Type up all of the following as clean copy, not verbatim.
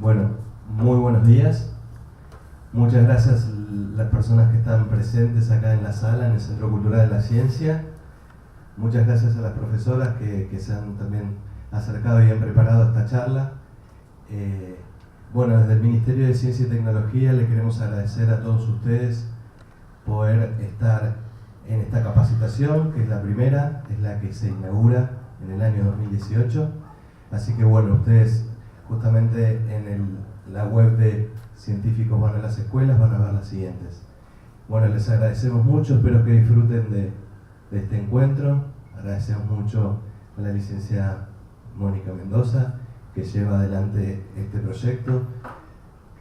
Bueno, muy buenos días. Muchas gracias a las personas que están presentes acá en la sala, en el Centro Cultural de la Ciencia. Muchas gracias a las profesoras que se han también acercado y han preparado esta charla. Bueno, desde el Ministerio de Ciencia y Tecnología le queremos agradecer a todos ustedes poder estar en esta capacitación, que es la primera, es la que se inaugura en el año 2018. Así que bueno, ustedes justamente en la web de Científicos van a las escuelas van a ver las siguientes. Bueno, les agradecemos mucho, espero que disfruten de este encuentro. Agradecemos mucho a la licenciada Mónica Mendoza, que lleva adelante este proyecto,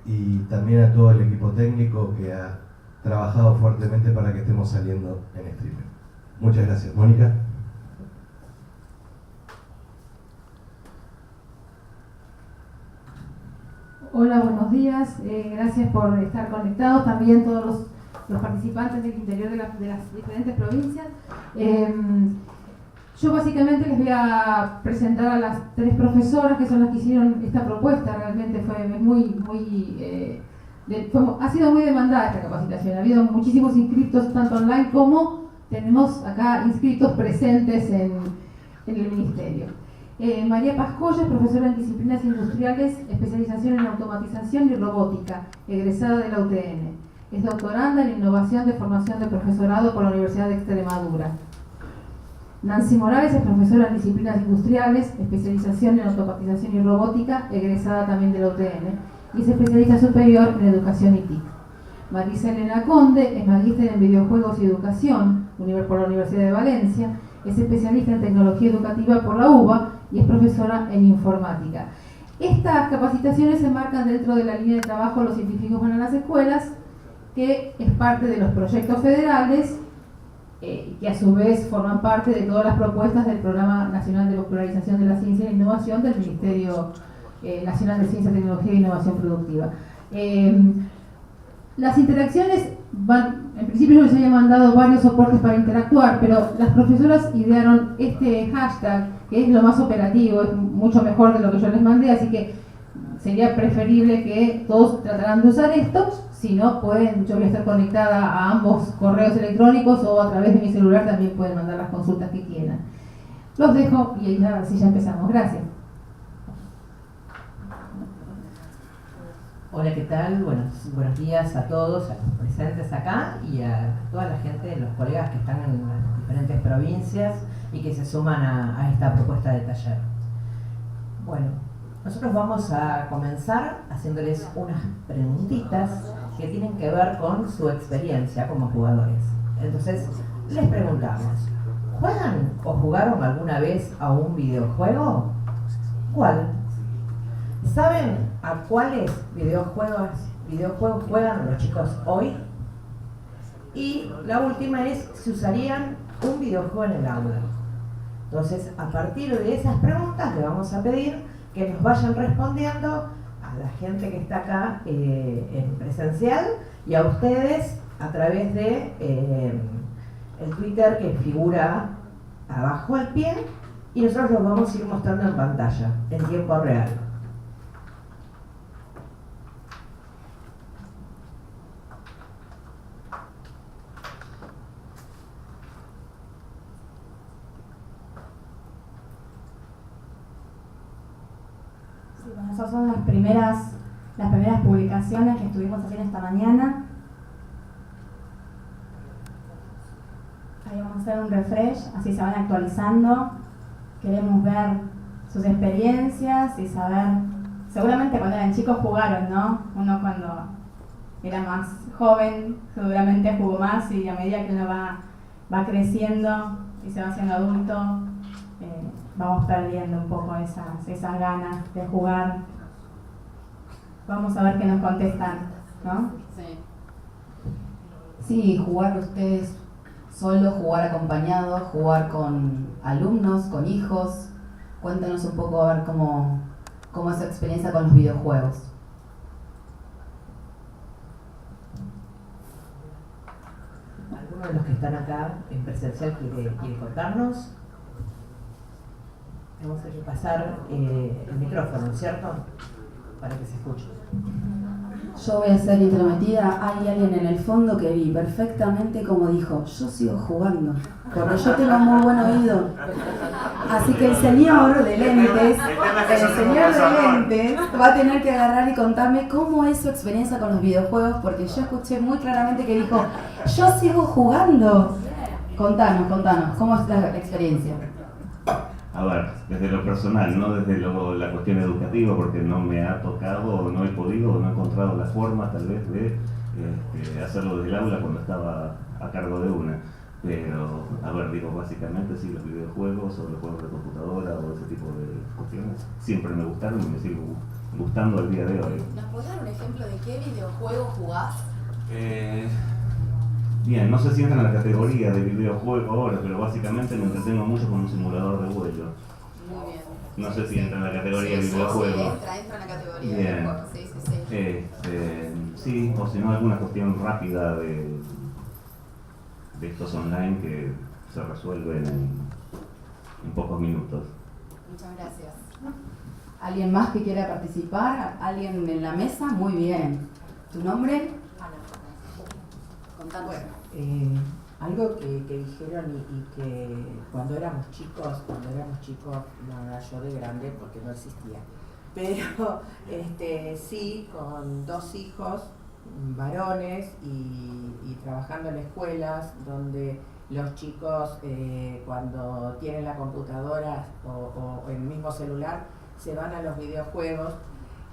y también a todo el equipo técnico que ha trabajado fuertemente para que estemos saliendo en streaming. Muchas gracias, Mónica. Hola, buenos días. Gracias por estar conectados. También todos los participantes del interior de las diferentes provincias. Yo básicamente les voy a presentar a las tres profesoras que son las que hicieron esta propuesta. Realmente ha sido muy demandada esta capacitación. Ha habido muchísimos inscritos tanto online como tenemos acá inscritos presentes en el Ministerio. María Pascoya es profesora en disciplinas industriales, especialización en automatización y robótica, egresada de la UTN. Es doctoranda en innovación de formación de profesorado por la Universidad de Extremadura. Nancy Morales es profesora en disciplinas industriales, especialización en automatización y robótica, egresada también de la UTN, y es especialista superior en educación y TIC. Marisa Elena Conde es magíster en videojuegos y educación por la Universidad de Valencia, es especialista en tecnología educativa por la UBA y es profesora en informática. Estas capacitaciones se enmarcan dentro de la línea de trabajo Los Científicos van a las escuelas, que es parte de los proyectos federales que a su vez forman parte de todas las propuestas del Programa Nacional de Popularización de la Ciencia e Innovación del Ministerio Nacional de Ciencia, Tecnología e Innovación Productiva. Las interacciones en principio yo les había mandado varios soportes para interactuar, pero las profesoras idearon este hashtag, que es lo más operativo, es mucho mejor de lo que yo les mandé, así que sería preferible que todos trataran de usar esto. Si no, yo voy a estar conectada a ambos correos electrónicos o a través de mi celular también pueden mandar las consultas que quieran. Los dejo y así ya empezamos. Gracias. Hola, ¿qué tal? Buenos días a todos, a los presentes acá y a toda la gente, los colegas que están en las diferentes provincias y que se suman a esta propuesta de taller. Bueno, nosotros vamos a comenzar haciéndoles unas preguntitas que tienen que ver con su experiencia como jugadores. Entonces, les preguntamos, ¿juegan o jugaron alguna vez a un videojuego? ¿Cuál? ¿Saben a cuáles videojuegos juegan los chicos hoy? Y la última es si usarían un videojuego en el aula. Entonces, a partir de esas preguntas le vamos a pedir que nos vayan respondiendo a la gente que está acá en presencial y a ustedes a través de el Twitter que figura abajo al pie, y nosotros los vamos a ir mostrando en pantalla en tiempo real. Esas son las primeras publicaciones que estuvimos haciendo esta mañana. Ahí vamos a hacer un refresh, así se van actualizando. Queremos ver sus experiencias y saber, seguramente cuando eran chicos jugaron, ¿no? Uno cuando era más joven seguramente jugó más, y a medida que uno va creciendo y se va haciendo adulto, vamos perdiendo un poco esas ganas de jugar. Vamos a ver qué nos contestan, ¿no? Sí, jugar ustedes solos, jugar acompañados, jugar con alumnos, con hijos. Cuéntanos un poco a ver cómo es su experiencia con los videojuegos. ¿Alguno de los que están acá en presencial quiere contarnos? Vamos a pasar el micrófono, ¿cierto? para que se escuche. Yo voy a ser intrometida. Hay alguien en el fondo que vi perfectamente como dijo, yo sigo jugando, porque yo tengo muy buen oído. Así que el señor de lentes va a tener que agarrar y contarme cómo es su experiencia con los videojuegos, porque yo escuché muy claramente que dijo, yo sigo jugando. Contanos, ¿cómo es la experiencia? A ver, desde lo personal, no desde la cuestión educativa, porque no me ha tocado, o no he podido, o no he encontrado la forma tal vez de hacerlo desde el aula cuando estaba a cargo de una. Pero, a ver, digo, básicamente sí, los videojuegos o los juegos de computadora o ese tipo de cuestiones siempre me gustaron y me siguen gustando al día de hoy. ¿Nos podés dar un ejemplo de qué videojuego jugás? Bien, no sé si entra en la categoría de videojuego ahora, pero básicamente me entretengo mucho con un simulador de vuelo. Muy bien. No sé si entra en la categoría de videojuego. Sí, entra en la categoría de Bien. videojuego. Sí. Sí, o si no, alguna cuestión rápida de estos online que se resuelven en pocos minutos. Muchas gracias. ¿Alguien más que quiera participar? ¿Alguien en la mesa? Muy bien. ¿Tu nombre? Ana. Contanos. Algo que dijeron y que cuando éramos chicos, no era yo de grande porque no existía, pero sí, con 2 hijos varones y trabajando en escuelas donde los chicos cuando tienen la computadora o el mismo celular se van a los videojuegos.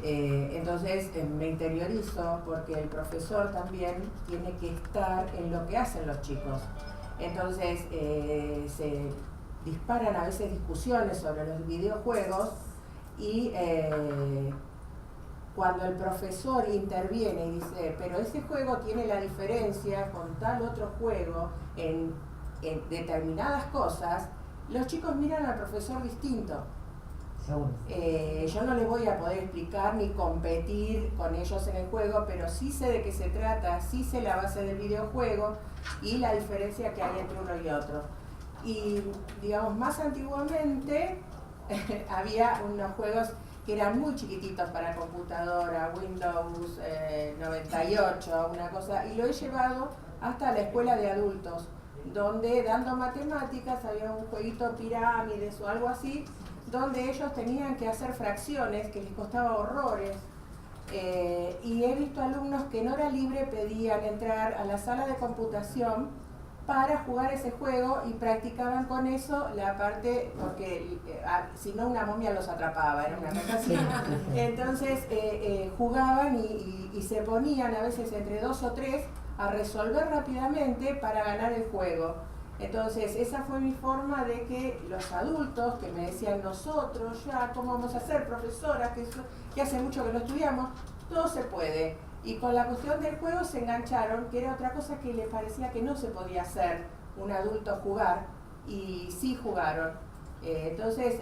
Entonces me interiorizo porque el profesor también tiene que estar en lo que hacen los chicos. Entonces se disparan a veces discusiones sobre los videojuegos y cuando el profesor interviene y dice, pero ese juego tiene la diferencia con tal otro juego en determinadas cosas, los chicos miran al profesor distinto. Yo no les voy a poder explicar ni competir con ellos en el juego, pero sí sé de qué se trata, sí sé la base del videojuego y la diferencia que hay entre uno y otro. Y digamos, más antiguamente había unos juegos que eran muy chiquititos para computadora, Windows 98, una cosa, y lo he llevado hasta la escuela de adultos, donde dando matemáticas había un jueguito pirámides o algo así, donde ellos tenían que hacer fracciones que les costaba horrores. Y he visto alumnos que en hora libre pedían entrar a la sala de computación para jugar ese juego y practicaban con eso la parte, porque si no una momia los atrapaba, era una cosa así. Entonces jugaban y se ponían a veces entre 2 o 3 a resolver rápidamente para ganar el juego. Entonces esa fue mi forma de que los adultos que me decían nosotros ya, ¿cómo vamos a hacer, profesora? Que hace mucho que lo estudiamos, todo se puede. Y con la cuestión del juego se engancharon, que era otra cosa que les parecía que no se podía hacer un adulto jugar, y sí jugaron. Entonces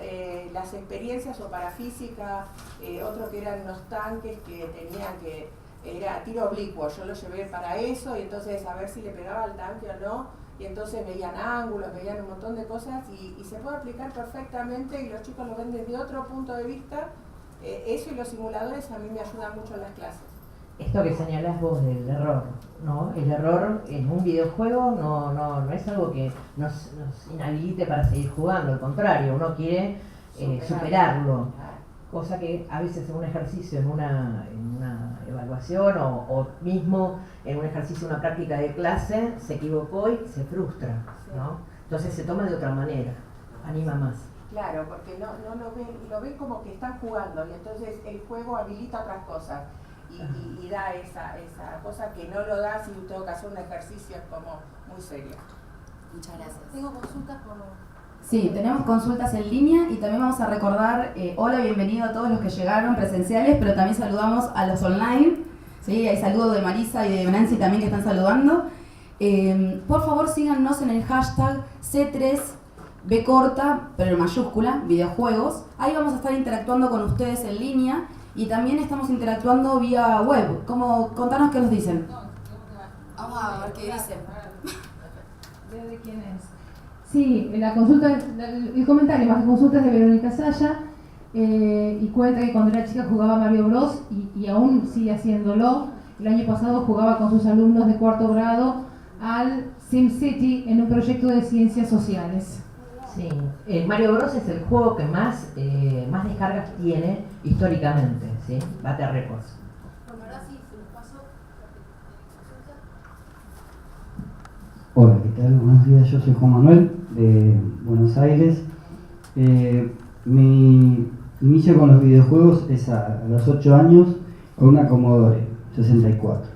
las experiencias o para física, otro que eran unos tanques que tenían que, era tiro oblicuo, yo lo llevé para eso y entonces a ver si le pegaba al tanque o no, y entonces veían ángulos, veían un montón de cosas y se puede aplicar perfectamente y los chicos lo ven desde otro punto de vista. Eso y los simuladores a mí me ayudan mucho en las clases. Esto que señalás vos del error, ¿no? El error en un videojuego no es algo que nos inhabilite para seguir jugando, al contrario, uno quiere superarlo, cosa que a veces en un ejercicio, en una evaluación o mismo en un ejercicio, una práctica de clase, se equivocó y se frustra, ¿no? Entonces se toma de otra manera, anima más. Claro, porque no lo ven como que están jugando y entonces el juego habilita otras cosas y da esa cosa que no lo da si tengo que hacer un ejercicio, es como muy serio. Muchas gracias. Tengo consultas por... Sí, tenemos consultas en línea y también vamos a recordar, hola, bienvenido a todos los que llegaron presenciales, pero también saludamos a los online. ¿Sí? Hay saludos de Marisa y de Nancy también que están saludando. Por favor síganos en el hashtag C3B corta, pero en mayúscula, videojuegos. Ahí vamos a estar interactuando con ustedes en línea y también estamos interactuando vía web. Contanos qué nos dicen. Vamos a ver qué dicen. ¿De quién es? Sí, la consulta, el comentario más consultas de Verónica Saya. y cuenta que cuando era chica jugaba Mario Bros y aún sigue haciéndolo. El año pasado jugaba con sus alumnos de 4º grado al SimCity en un proyecto de ciencias sociales. Sí, Mario Bros es el juego que más descargas tiene históricamente, ¿sí? Bate récords. Bueno, ahora sí, se los paso. Hola, ¿qué tal? Buenos días, yo soy Juan Manuel, de Buenos Aires. Mi inicio con los videojuegos es a los 8 años con una Commodore 64.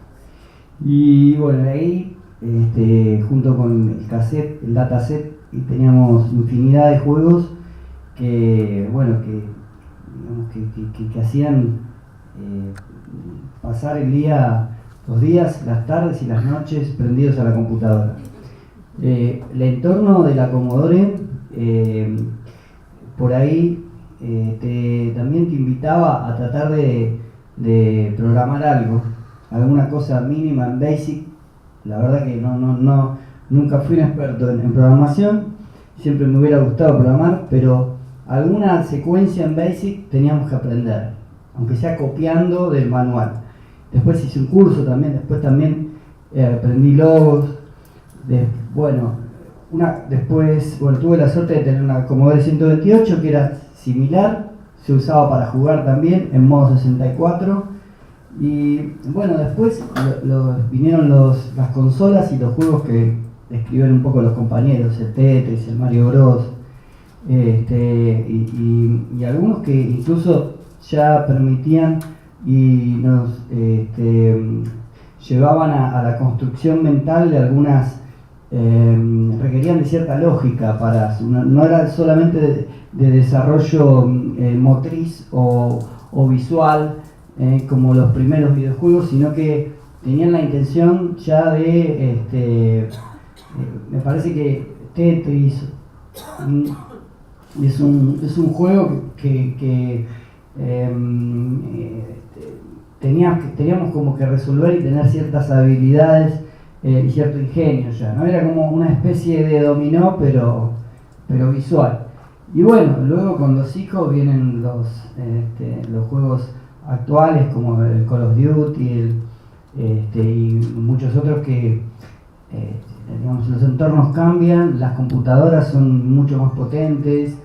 Y bueno, ahí, junto con el cassette, el dataset, y teníamos infinidad de juegos que, bueno, que hacían pasar el día, los días, las tardes y las noches prendidos a la computadora. El entorno de la Commodore, por ahí también te invitaba a tratar de programar algo, alguna cosa mínima en BASIC. La verdad que nunca fui un experto en programación, siempre me hubiera gustado programar, pero alguna secuencia en BASIC teníamos que aprender, aunque sea copiando del manual. Después hice un curso también, después también aprendí logos. Después tuve la suerte de tener una Commodore 128 que era similar, se usaba para jugar también en modo 64. Y bueno, después vinieron las consolas y los juegos que describieron un poco los compañeros, el Tetris, el Mario Bros. Y algunos que incluso ya permitían y nos llevaban a la construcción mental de algunas, requerían de cierta lógica no era solamente de desarrollo motriz o visual, como los primeros videojuegos, sino que tenían la intención ya de, me parece que Tetris es un juego que teníamos como que resolver y tener ciertas habilidades y cierto ingenio ya, ¿no? Era como una especie de dominó, pero visual. Y bueno, luego con los hijos vienen los juegos actuales como el Call of Duty y muchos otros que digamos, los entornos cambian, las computadoras son mucho más potentes,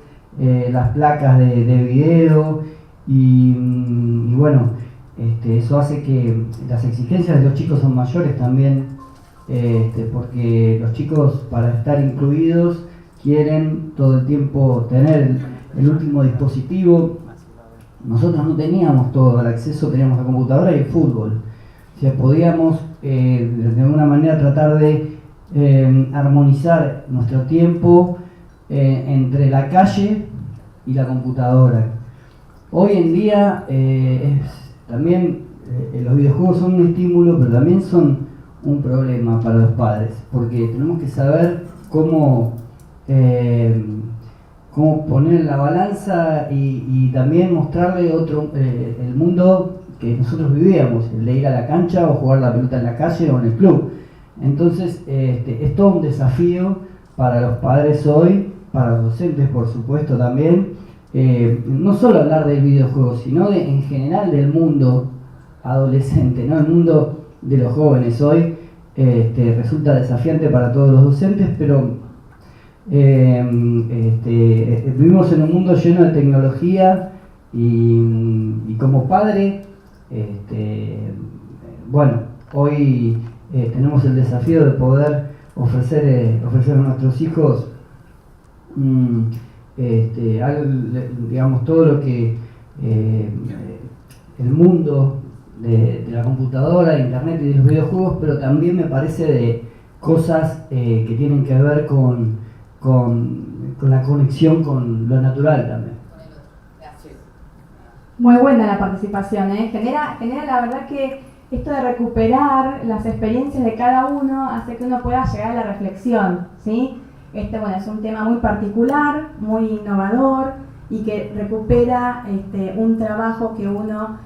las placas de video y bueno, eso hace que las exigencias de los chicos son mayores también, porque los chicos, para estar incluidos, quieren todo el tiempo tener el último dispositivo. Nosotros no teníamos todo el acceso, teníamos la computadora y el fútbol. O sea, podíamos de alguna manera tratar de armonizar nuestro tiempo entre la calle y la computadora. Hoy en día también los videojuegos son un estímulo, pero también son un problema para los padres, porque tenemos que saber cómo poner en la balanza y también mostrarle el mundo que nosotros vivíamos, el de ir a la cancha o jugar la pelota en la calle o en el club. Entonces es todo un desafío para los padres hoy, para los docentes por supuesto también, no solo hablar del videojuego, sino en general del mundo adolescente, ¿no? El mundo de los jóvenes hoy resulta desafiante para todos los docentes, pero vivimos en un mundo lleno de tecnología y como padre, hoy tenemos el desafío de poder ofrecer a nuestros hijos digamos, todo lo que el mundo de la computadora, de internet y de los videojuegos, pero también me parece de cosas que tienen que ver con la conexión con lo natural también. Muy buena la participación, ¿eh? Genera la verdad que esto de recuperar las experiencias de cada uno hace que uno pueda llegar a la reflexión, ¿sí? Es un tema muy particular, muy innovador y que recupera un trabajo que uno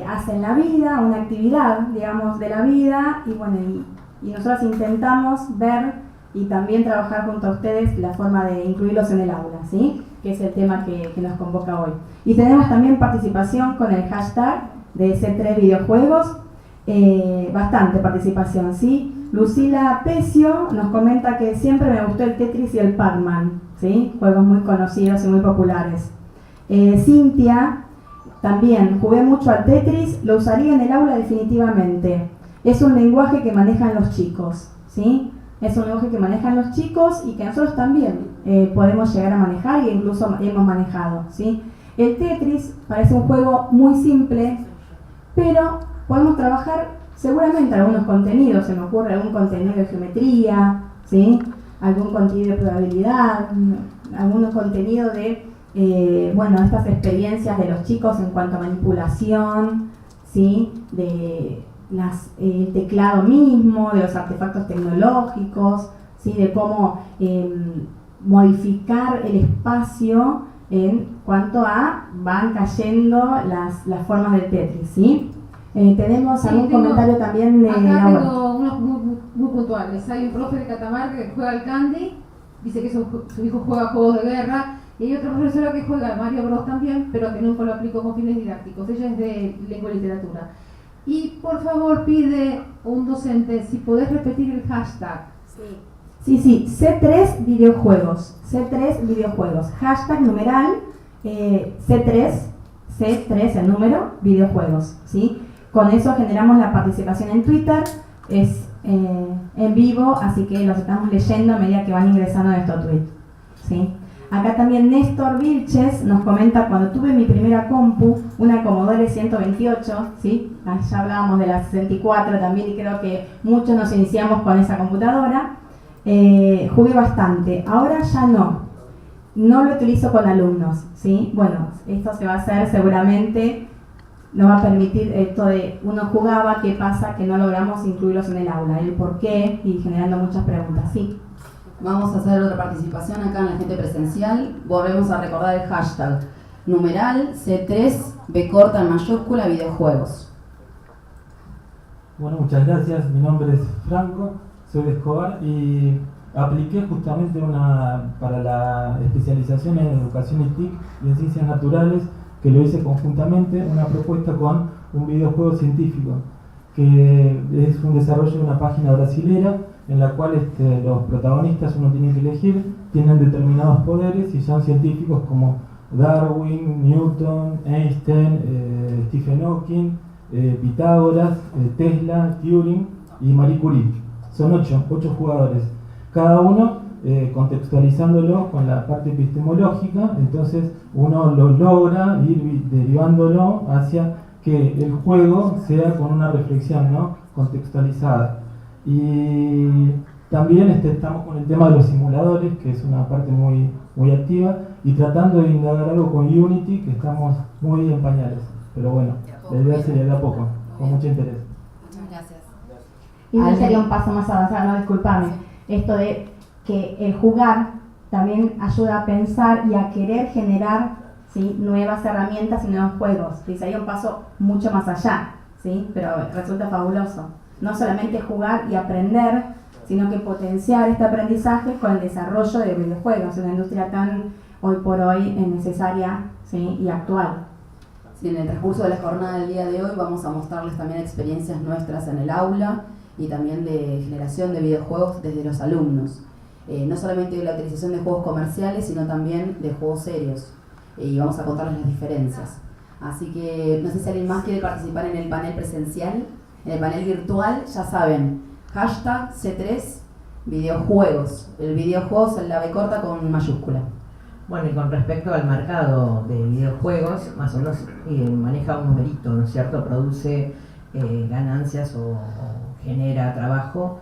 hace en la vida, una actividad, digamos, de la vida y nosotros intentamos ver y también trabajar junto a ustedes la forma de incluirlos en el aula, ¿sí? que es el tema que nos convoca hoy. Y tenemos también participación con el hashtag de C3 videojuegos, bastante participación, ¿sí? Lucila Pecio nos comenta que siempre me gustó el Tetris y el Pac-Man, ¿sí? Juegos muy conocidos y muy populares. Cintia, también, jugué mucho al Tetris, lo usaría en el aula definitivamente. Es un lenguaje que manejan los chicos, ¿sí? Es un lenguaje que manejan los chicos y que nosotros también podemos llegar a manejar e incluso hemos manejado, ¿sí? El Tetris parece un juego muy simple, pero podemos trabajar seguramente algunos contenidos. Se me ocurre algún contenido de geometría, ¿sí? Algún contenido de probabilidad, algún contenido de estas experiencias de los chicos en cuanto a manipulación, ¿sí? De el teclado mismo, de los artefactos tecnológicos, ¿sí? De cómo modificar el espacio en cuanto a van cayendo las formas del Tetris, ¿sí? Tenemos algún comentario también de acá Laura. tengo unos muy puntuales. Hay un profe de Catamarca que juega al Candy, dice que su hijo juega juegos de guerra, y hay otra profesora que juega Mario Bros también, pero que nunca lo aplicó con fines didácticos. Ella es de lengua y literatura. Y por favor pide un docente si podés repetir el hashtag. Sí, C3 videojuegos, C3 videojuegos, hashtag numeral C3 el número, videojuegos, ¿sí? Con eso generamos la participación en Twitter, es en vivo, así que los estamos leyendo a medida que van ingresando a nuestro tweet, ¿sí? Acá también Néstor Vilches nos comenta: cuando tuve mi primera compu, una Commodore 128, ¿sí? Ya hablábamos de la 64 también y creo que muchos nos iniciamos con esa computadora. Jugué bastante, ahora ya no lo utilizo con alumnos, ¿sí? Bueno, esto se va a hacer seguramente, nos va a permitir esto de uno jugaba, ¿qué pasa? Que no logramos incluirlos en el aula, el por qué, y generando muchas preguntas, ¿sí? Vamos a hacer otra participación acá en la gente presencial. Volvemos a recordar el hashtag numeral C3 B corta en mayúscula videojuegos. Bueno, muchas gracias. Mi nombre es Franco, soy de Escobar y apliqué justamente para la especialización en educación y TIC y en ciencias naturales, que lo hice conjuntamente, una propuesta con un videojuego científico, que es un desarrollo de una página brasilera en la cual los protagonistas uno tiene que elegir, tienen determinados poderes y son científicos como Darwin, Newton, Einstein, Stephen Hawking, Pitágoras, Tesla, Turing y Marie Curie. Son 8 jugadores, cada uno contextualizándolo con la parte epistemológica. Entonces uno lo logra ir derivándolo hacia que el juego sea con una reflexión, ¿no?, contextualizada. Y también estamos con el tema de los simuladores, que es una parte muy, muy activa, y tratando de indagar algo con Unity, que estamos muy en pañales. Pero bueno, la idea sería de a poco, con mucho interés. Muchas gracias. Y no sería un paso más avanzado, no, disculpame, esto de que el jugar también ayuda a pensar y a querer generar, ¿sí?, nuevas herramientas y nuevos juegos. ¿Sí? Sería un paso mucho más allá, ¿sí?, pero resulta fabuloso. No solamente jugar y aprender, sino que potenciar este aprendizaje con el desarrollo de videojuegos, una industria tan hoy por hoy necesaria, ¿sí?, y actual. Sí, en el transcurso de la jornada del día de hoy vamos a mostrarles también experiencias nuestras en el aula y también de generación de videojuegos desde los alumnos. No solamente de la utilización de juegos comerciales, sino también de juegos serios. Y vamos a contarles las diferencias. Así que no sé si alguien más quiere participar en el panel presencial. En el panel virtual, ya saben, hashtag C3 videojuegos. El videojuegos en la B corta con mayúscula. Bueno, y con respecto al mercado de videojuegos, más o menos maneja un numerito, ¿no es cierto? Produce ganancias o genera trabajo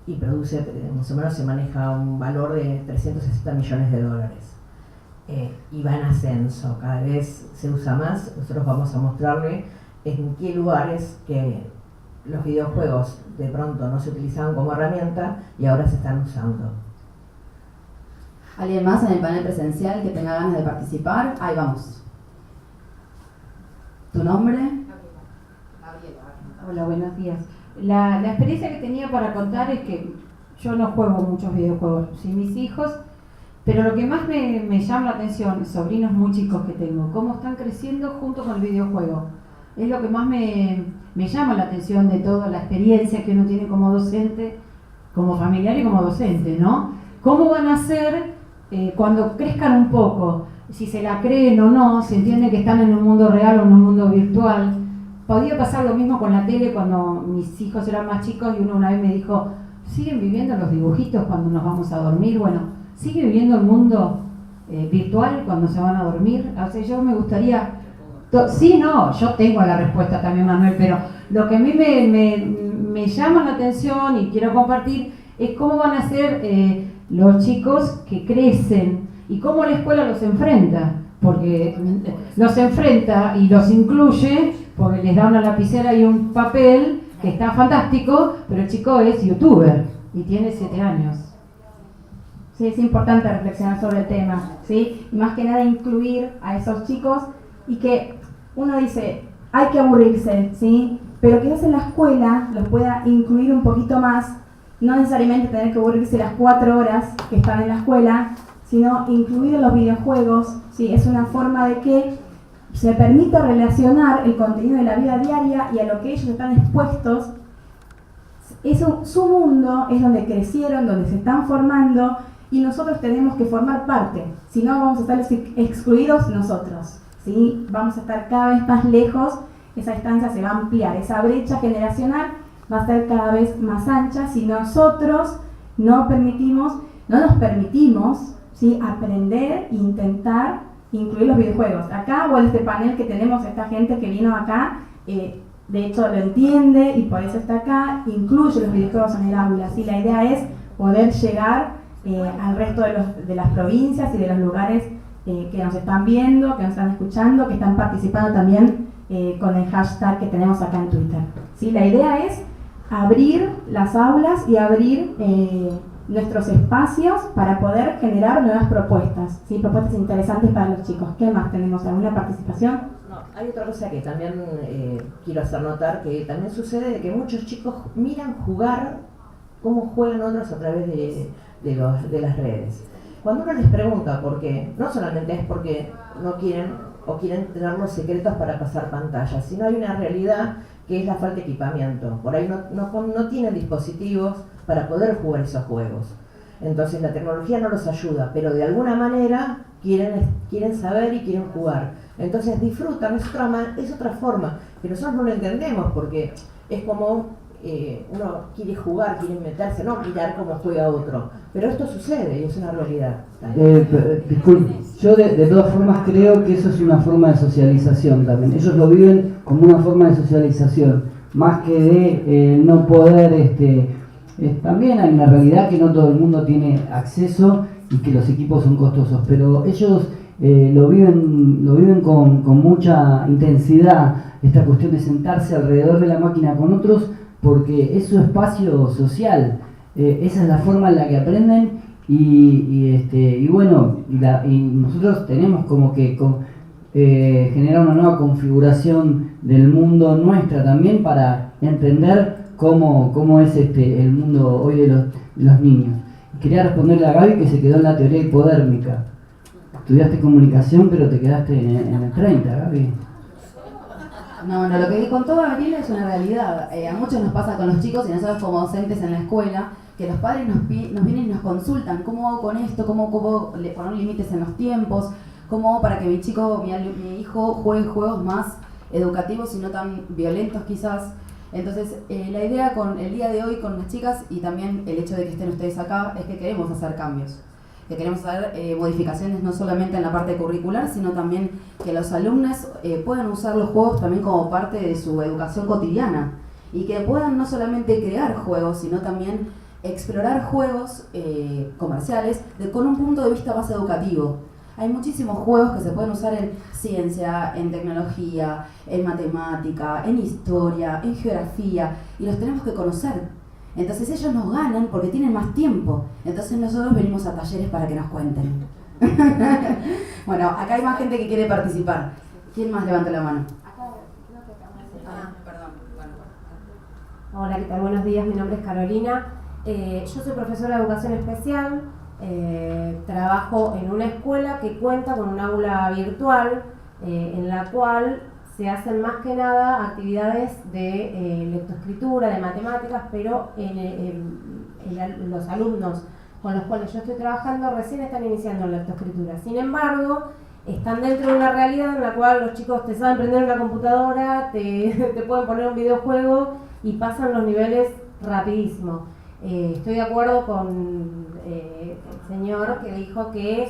y produce, más o menos se maneja un valor de 360 millones de dólares. Y va en ascenso, cada vez se usa más. Nosotros vamos a mostrarle en qué lugares que los videojuegos de pronto no se utilizaban como herramienta y ahora se están usando. ¿Alguien más en el panel presencial que tenga ganas de participar? Ahí vamos. ¿Tu nombre? Hola, buenos días. La experiencia que tenía para contar es que yo no juego muchos videojuegos. Sí, mis hijos Pero lo que más me llama la atención, sobrinos muy chicos que tengo, cómo están creciendo junto con el videojuego. Es lo que más me llama la atención de toda la experiencia que uno tiene como docente, como familiar y como docente, ¿no? ¿Cómo van a ser cuando crezcan un poco? Si se la creen o no, si entienden que están en un mundo real o en un mundo virtual. Podía pasar lo mismo con la tele cuando mis hijos eran más chicos y uno una vez me dijo, ¿siguen viviendo los dibujitos cuando nos vamos a dormir? Bueno, ¿sigue viviendo el mundo virtual cuando se van a dormir? O sea, yo me gustaría... Sí, no, yo tengo la respuesta también, Manuel, pero lo que a mí me llama la atención y quiero compartir es cómo van a ser los chicos que crecen y cómo la escuela los enfrenta, porque los enfrenta y los incluye porque les da una lapicera y un papel que está fantástico, pero el chico es youtuber y tiene 7 años. Sí, es importante reflexionar sobre el tema, ¿sí? Y más que nada incluir a esos chicos y que uno dice, hay que aburrirse, ¿sí? Pero quizás en la escuela los pueda incluir un poquito más, no necesariamente tener que aburrirse las 4 horas que están en la escuela, sino incluir en los videojuegos, ¿sí? Es una forma de que se permita relacionar el contenido de la vida diaria y a lo que ellos están expuestos. Su mundo es donde crecieron, donde se están formando y nosotros tenemos que formar parte, si no vamos a estar excluidos nosotros, ¿sí? Vamos a estar cada vez más lejos, esa distancia se va a ampliar, esa brecha generacional va a ser cada vez más ancha si nosotros no nos permitimos, ¿sí? Aprender e intentar incluir los videojuegos. Acá, o en este panel que tenemos, esta gente que vino acá, de hecho lo entiende y por eso está acá, incluye los videojuegos en el aula, ¿sí? La idea es poder llegar al resto de las provincias y de los lugares que nos están viendo, que nos están escuchando, que están participando también con el hashtag que tenemos acá en Twitter, ¿sí? La idea es abrir las aulas y abrir nuestros espacios para poder generar nuevas propuestas, ¿sí? Propuestas interesantes para los chicos. ¿Qué más tenemos? ¿Alguna participación? No, hay otra cosa que también quiero hacer notar, que también sucede de que muchos chicos miran jugar cómo juegan otros a través de las redes. Cuando uno les pregunta por qué, no solamente es porque no quieren o quieren tener los secretos para pasar pantallas, sino hay una realidad que es la falta de equipamiento. Por ahí no tienen dispositivos para poder jugar esos juegos. Entonces la tecnología no los ayuda, pero de alguna manera quieren saber y quieren jugar. Entonces disfrutan, es otra forma, que nosotros no lo entendemos porque es como uno quiere jugar, quiere meterse, no mirar cómo juega otro. Pero esto sucede y es una realidad. Disculpe, yo de todas formas creo que eso es una forma de socialización también. Ellos lo viven como una forma de socialización, más que de no poder... también hay una realidad que no todo el mundo tiene acceso y que los equipos son costosos, pero ellos lo viven con mucha intensidad, esta cuestión de sentarse alrededor de la máquina con otros, porque es su espacio social, esa es la forma en la que aprenden y bueno, y nosotros tenemos como que generar una nueva configuración del mundo nuestra también para entender cómo es el mundo hoy de los niños. Quería responderle a Gaby que se quedó en la teoría hipodérmica. Estudiaste comunicación pero te quedaste en el 30, Gaby. No, lo que contó Gabriela es una realidad. A muchos nos pasa con los chicos y nosotros como docentes en la escuela, que los padres nos vienen y nos consultan, ¿cómo hago con esto? ¿Cómo poner límites en los tiempos? ¿Cómo hago para que mi hijo juegue juegos más educativos y no tan violentos quizás? Entonces, la idea con el día de hoy con las chicas y también el hecho de que estén ustedes acá es que queremos hacer cambios. Que queremos hacer modificaciones no solamente en la parte curricular, sino también que los alumnos puedan usar los juegos también como parte de su educación cotidiana y que puedan no solamente crear juegos, sino también explorar juegos comerciales con un punto de vista más educativo. Hay muchísimos juegos que se pueden usar en ciencia, en tecnología, en matemática, en historia, en geografía, y los tenemos que conocer. Entonces ellos nos ganan porque tienen más tiempo. Entonces nosotros venimos a talleres para que nos cuenten. Bueno, acá hay más gente que quiere participar. ¿Quién más levanta la mano? Perdón. Hola, ¿qué tal? Buenos días, mi nombre es Carolina. Yo soy profesora de educación especial. trabajo en una escuela que cuenta con un aula virtual en la cual se hacen más que nada actividades de lectoescritura, de matemáticas, pero los alumnos con los cuales yo estoy trabajando recién están iniciando en lectoescritura. Sin embargo, están dentro de una realidad en la cual los chicos te saben prender una computadora, te pueden poner un videojuego y pasan los niveles rapidísimo. Estoy de acuerdo con el señor que dijo que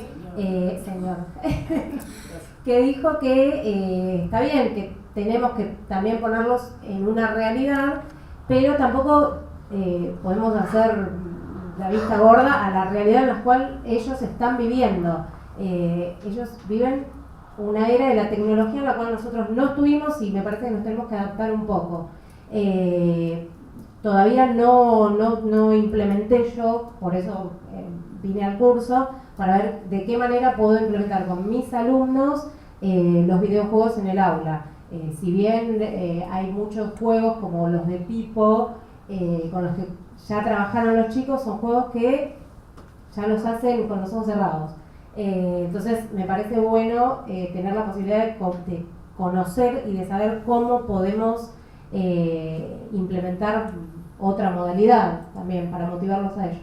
que dijo que está bien, que tenemos que también ponerlos en una realidad, pero tampoco podemos hacer la vista gorda a la realidad en la cual ellos están viviendo. Ellos viven una era de la tecnología en la cual nosotros no estuvimos y me parece que nos tenemos que adaptar un poco. Todavía no implementé yo, por eso vine al curso, para ver de qué manera puedo implementar con mis alumnos los videojuegos en el aula. Si bien hay muchos juegos como los de Pipo, con los que ya trabajaron los chicos, son juegos que ya los hacen con los ojos cerrados. Entonces me parece bueno tener la posibilidad de conocer y de saber cómo podemos implementar otra modalidad también para motivarlos a ellos.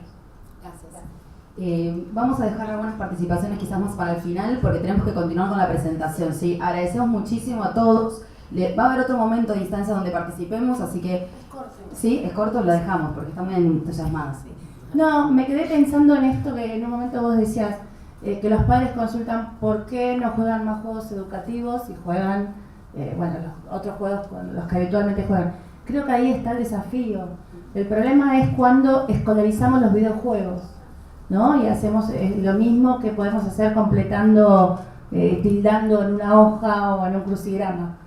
Vamos a dejar algunas participaciones quizás más para el final porque tenemos que continuar con la presentación, ¿sí? Agradecemos muchísimo a todos. Va a haber otro momento de instancia donde participemos, así que sí, es corto, lo dejamos porque están muy entusiasmadas. No, me quedé pensando en esto que en un momento vos decías, que los padres consultan por qué no juegan más juegos educativos y juegan los otros juegos con los que habitualmente juegan. Creo que ahí está el desafío. El problema es cuando escolarizamos los videojuegos, ¿no? Y hacemos lo mismo que podemos hacer completando, tildando en una hoja o en un crucigrama.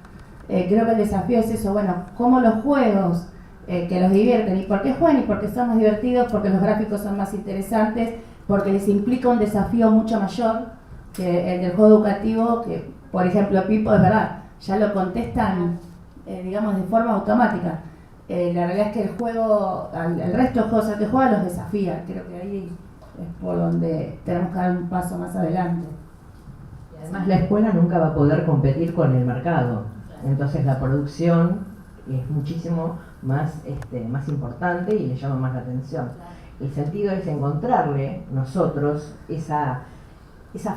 Creo que el desafío es eso, bueno, cómo los juegos que los divierten, y por qué juegan, y porque son más divertidos, porque los gráficos son más interesantes, porque les implica un desafío mucho mayor que el del juego educativo, que por ejemplo Pipo, es verdad, ya lo contestan digamos de forma automática. La realidad es que el juego, el resto de juegos al que juega los desafía. Creo que ahí es por donde tenemos que dar un paso más adelante. Y además la escuela nunca va a poder competir con el mercado, entonces la producción es muchísimo más importante y le llama más la atención. El sentido es encontrarle nosotros esa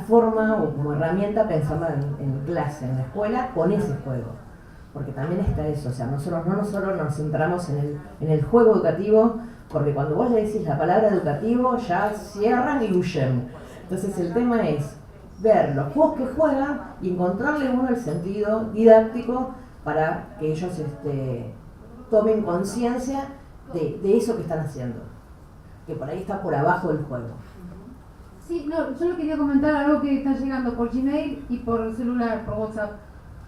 forma o como herramienta pensando en clase, en la escuela, con ese juego. Porque también está eso, o sea, nosotros no solo nos centramos en el juego educativo, porque cuando vos le decís la palabra educativo ya cierran y huyen. Entonces el tema es ver los juegos que juegan y encontrarle uno el sentido didáctico para que ellos tomen conciencia de eso que están haciendo, que por ahí está por abajo del juego. Sí, no, yo le quería comentar algo que está llegando por Gmail y por celular, por WhatsApp.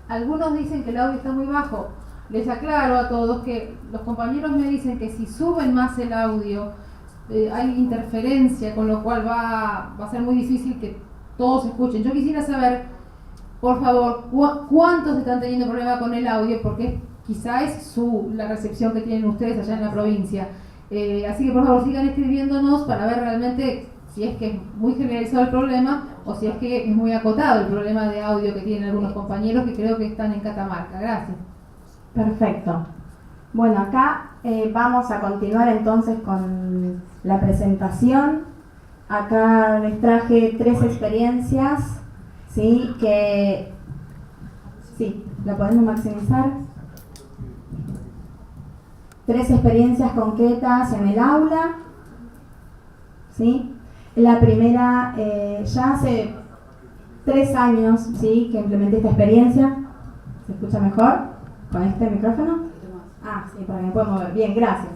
Algunos dicen que el audio está muy bajo. Les aclaro a todos que los compañeros me dicen que si suben más el audio hay interferencia, con lo cual va a ser muy difícil que todos escuchen. Yo quisiera saber, por favor, cuántos están teniendo problema con el audio, porque quizá es la recepción que tienen ustedes allá en la provincia. Así que por favor sigan escribiéndonos para ver realmente si es que es muy generalizado el problema o si es que es muy acotado el problema de audio que tienen algunos compañeros que creo que están en Catamarca. Gracias. Perfecto. Bueno, acá vamos a continuar entonces con la presentación. Acá les traje 3 experiencias, ¿sí? ¿Lo podemos maximizar? 3 experiencias concretas en el aula, ¿sí? La primera, ya hace 3 años, ¿sí?, que implementé esta experiencia. ¿Se escucha mejor con este micrófono? Ah, sí, para que me pueda mover. Bien, gracias.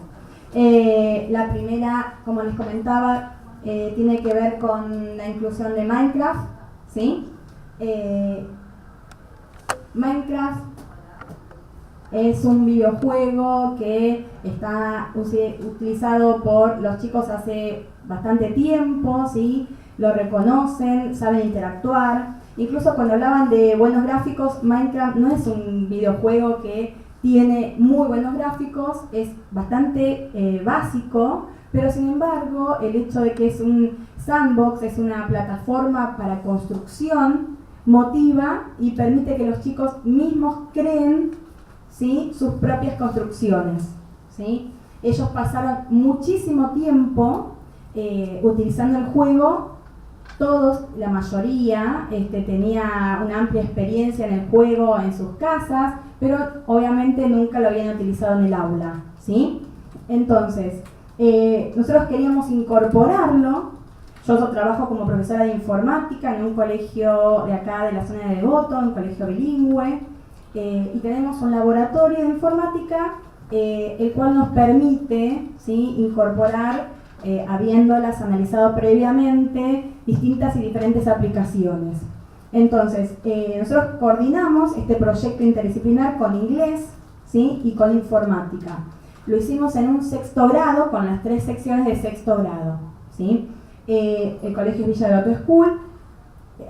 La primera, como les comentaba, tiene que ver con la inclusión de Minecraft, ¿sí? Minecraft es un videojuego que está utilizado por los chicos hace bastante tiempo, ¿sí? Lo reconocen, saben interactuar. Incluso cuando hablaban de buenos gráficos, Minecraft no es un videojuego que tiene muy buenos gráficos, es bastante básico, pero sin embargo el hecho de que es un sandbox, es una plataforma para construcción, motiva y permite que los chicos mismos creen, ¿sí?, sus propias construcciones, ¿sí? Ellos pasaron muchísimo tiempo utilizando el juego. Todos, la mayoría, tenía una amplia experiencia en el juego en sus casas, pero obviamente nunca lo habían utilizado en el aula, ¿sí? Entonces, nosotros queríamos incorporarlo. Yo trabajo como profesora de informática en un colegio de acá de la zona de Devoto, un colegio bilingüe, y tenemos un laboratorio de informática, el cual nos permite, ¿sí?, incorporar, habiéndolas analizado previamente, distintas y diferentes aplicaciones. Entonces, nosotros coordinamos este proyecto interdisciplinar con inglés, ¿sí?, y con informática. Lo hicimos en un 6º grado, con las 3 secciones de 6º grado, ¿sí? El colegio es Villa Devoto School.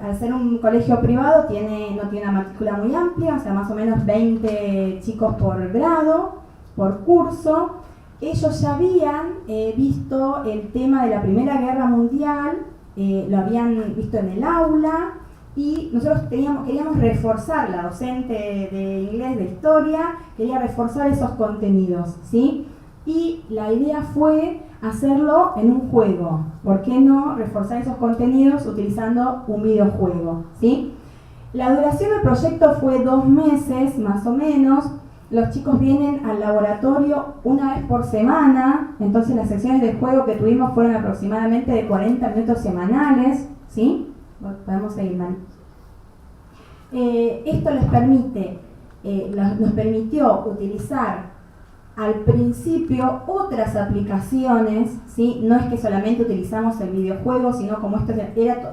Al ser un colegio privado no tiene una matrícula muy amplia, o sea, más o menos 20 chicos por grado, por curso. Ellos ya habían visto el tema de la Primera Guerra Mundial, lo habían visto en el aula, y nosotros queríamos reforzar, la docente de inglés, de historia, quería reforzar esos contenidos, ¿sí? Y la idea fue hacerlo en un juego. ¿Por qué no reforzar esos contenidos utilizando un videojuego, ¿sí? La duración del proyecto fue 2 meses, más o menos. Los chicos vienen al laboratorio una vez por semana, entonces las secciones de juego que tuvimos fueron aproximadamente de 40 minutos semanales, ¿sí? Podemos seguir, Mari. Esto les permite, nos permitió utilizar al principio otras aplicaciones, ¿sí? No es que solamente utilizamos el videojuego, sino como esto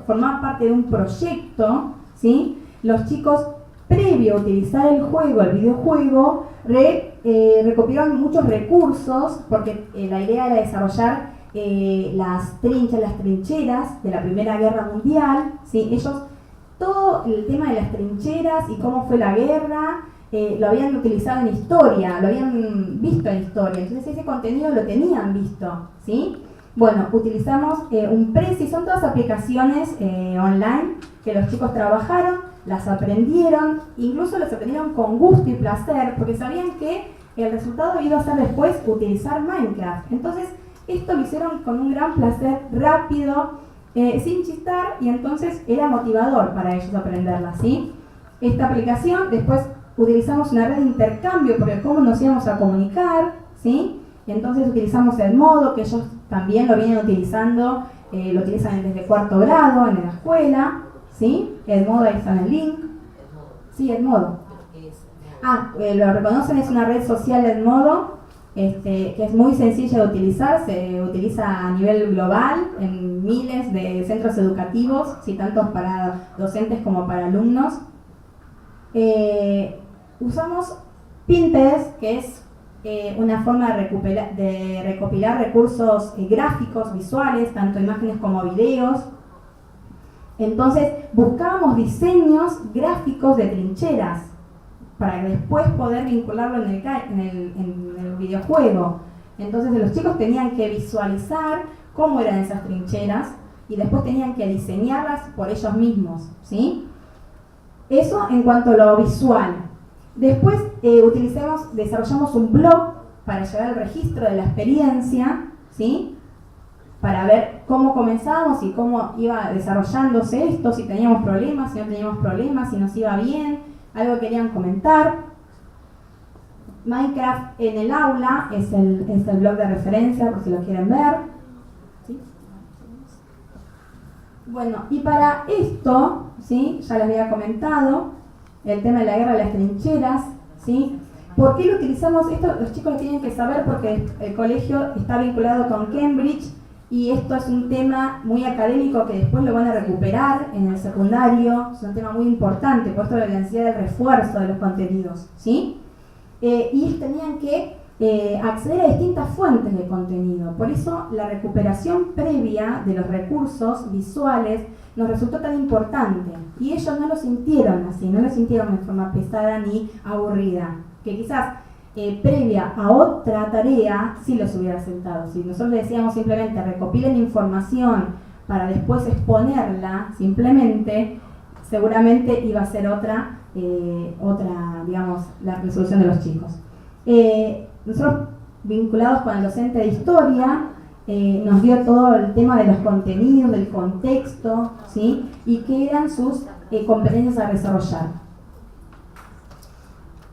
formaba parte de un proyecto, ¿sí? Los chicos, previo a utilizar el juego, el videojuego, recopilaron muchos recursos, porque la idea era desarrollar las trincheras de la Primera Guerra Mundial, ¿sí? Ellos, todo el tema de las trincheras y cómo fue la guerra, lo habían utilizado en historia, lo habían visto en historia, entonces ese contenido lo tenían visto, ¿sí? Bueno, utilizamos un Prezi, son todas aplicaciones online que los chicos trabajaron, las aprendieron, incluso las aprendieron con gusto y placer, porque sabían que el resultado iba a ser después utilizar Minecraft. Entonces, esto lo hicieron con un gran placer, rápido, sin chistar, y entonces era motivador para ellos aprenderla, ¿sí? Esta aplicación, después utilizamos una red de intercambio, porque cómo nos íbamos a comunicar, ¿sí? Y entonces utilizamos el modo, que ellos también lo vienen utilizando, lo utilizan desde 4º grado en la escuela, ¿sí? El modo, ahí está en el link. Sí, el modo. Lo reconocen, es una red social del modo, que es muy sencilla de utilizar, se utiliza a nivel global en miles de centros educativos, ¿sí? Tanto para docentes como para alumnos. Usamos Pinterest, que es una forma de recopilar recursos gráficos, visuales, tanto imágenes como videos. Entonces buscábamos diseños gráficos de trincheras para después poder vincularlo en el videojuego. Entonces los chicos tenían que visualizar cómo eran esas trincheras y después tenían que diseñarlas por ellos mismos, ¿sí? Eso en cuanto a lo visual. Después desarrollamos un blog para llevar el registro de la experiencia, ¿sí? Para ver cómo comenzábamos y cómo iba desarrollándose esto, si teníamos problemas, si no teníamos problemas, si nos iba bien, algo que querían comentar. Minecraft en el aula es el blog de referencia, por si lo quieren ver, ¿sí? Bueno, y para esto, ¿sí? Ya les había comentado el tema de la guerra de las trincheras, ¿sí? ¿Por qué lo utilizamos? Esto los chicos lo tienen que saber porque el colegio está vinculado con Cambridge y esto es un tema muy académico que después lo van a recuperar en el secundario, es un tema muy importante, por esto de la necesidad del refuerzo de los contenidos, ¿sí? Y ellos tenían que acceder a distintas fuentes de contenido, por eso la recuperación previa de los recursos visuales nos resultó tan importante y ellos no lo sintieron así, no lo sintieron de forma pesada ni aburrida, que quizás previa a otra tarea, sí los hubiera sentado. Si nosotros decíamos simplemente recopilen información para después exponerla, simplemente, seguramente iba a ser otra, digamos, la resolución de los chicos. Nosotros, vinculados con el docente de historia, nos dio todo el tema de los contenidos, del contexto, ¿sí? Y qué eran sus competencias a desarrollar.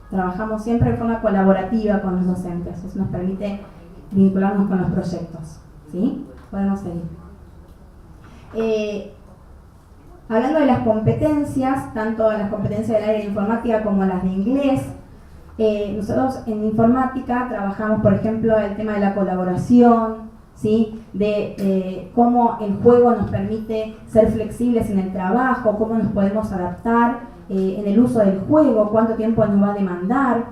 Trabajamos siempre de forma colaborativa con los docentes, eso nos permite vincularnos con los proyectos, ¿sí? Podemos seguir. Hablando de las competencias, tanto las competencias del área de informática como las de inglés, nosotros en informática trabajamos, por ejemplo, el tema de la colaboración, ¿sí? De cómo el juego nos permite ser flexibles en el trabajo, cómo nos podemos adaptar en el uso del juego, cuánto tiempo nos va a demandar,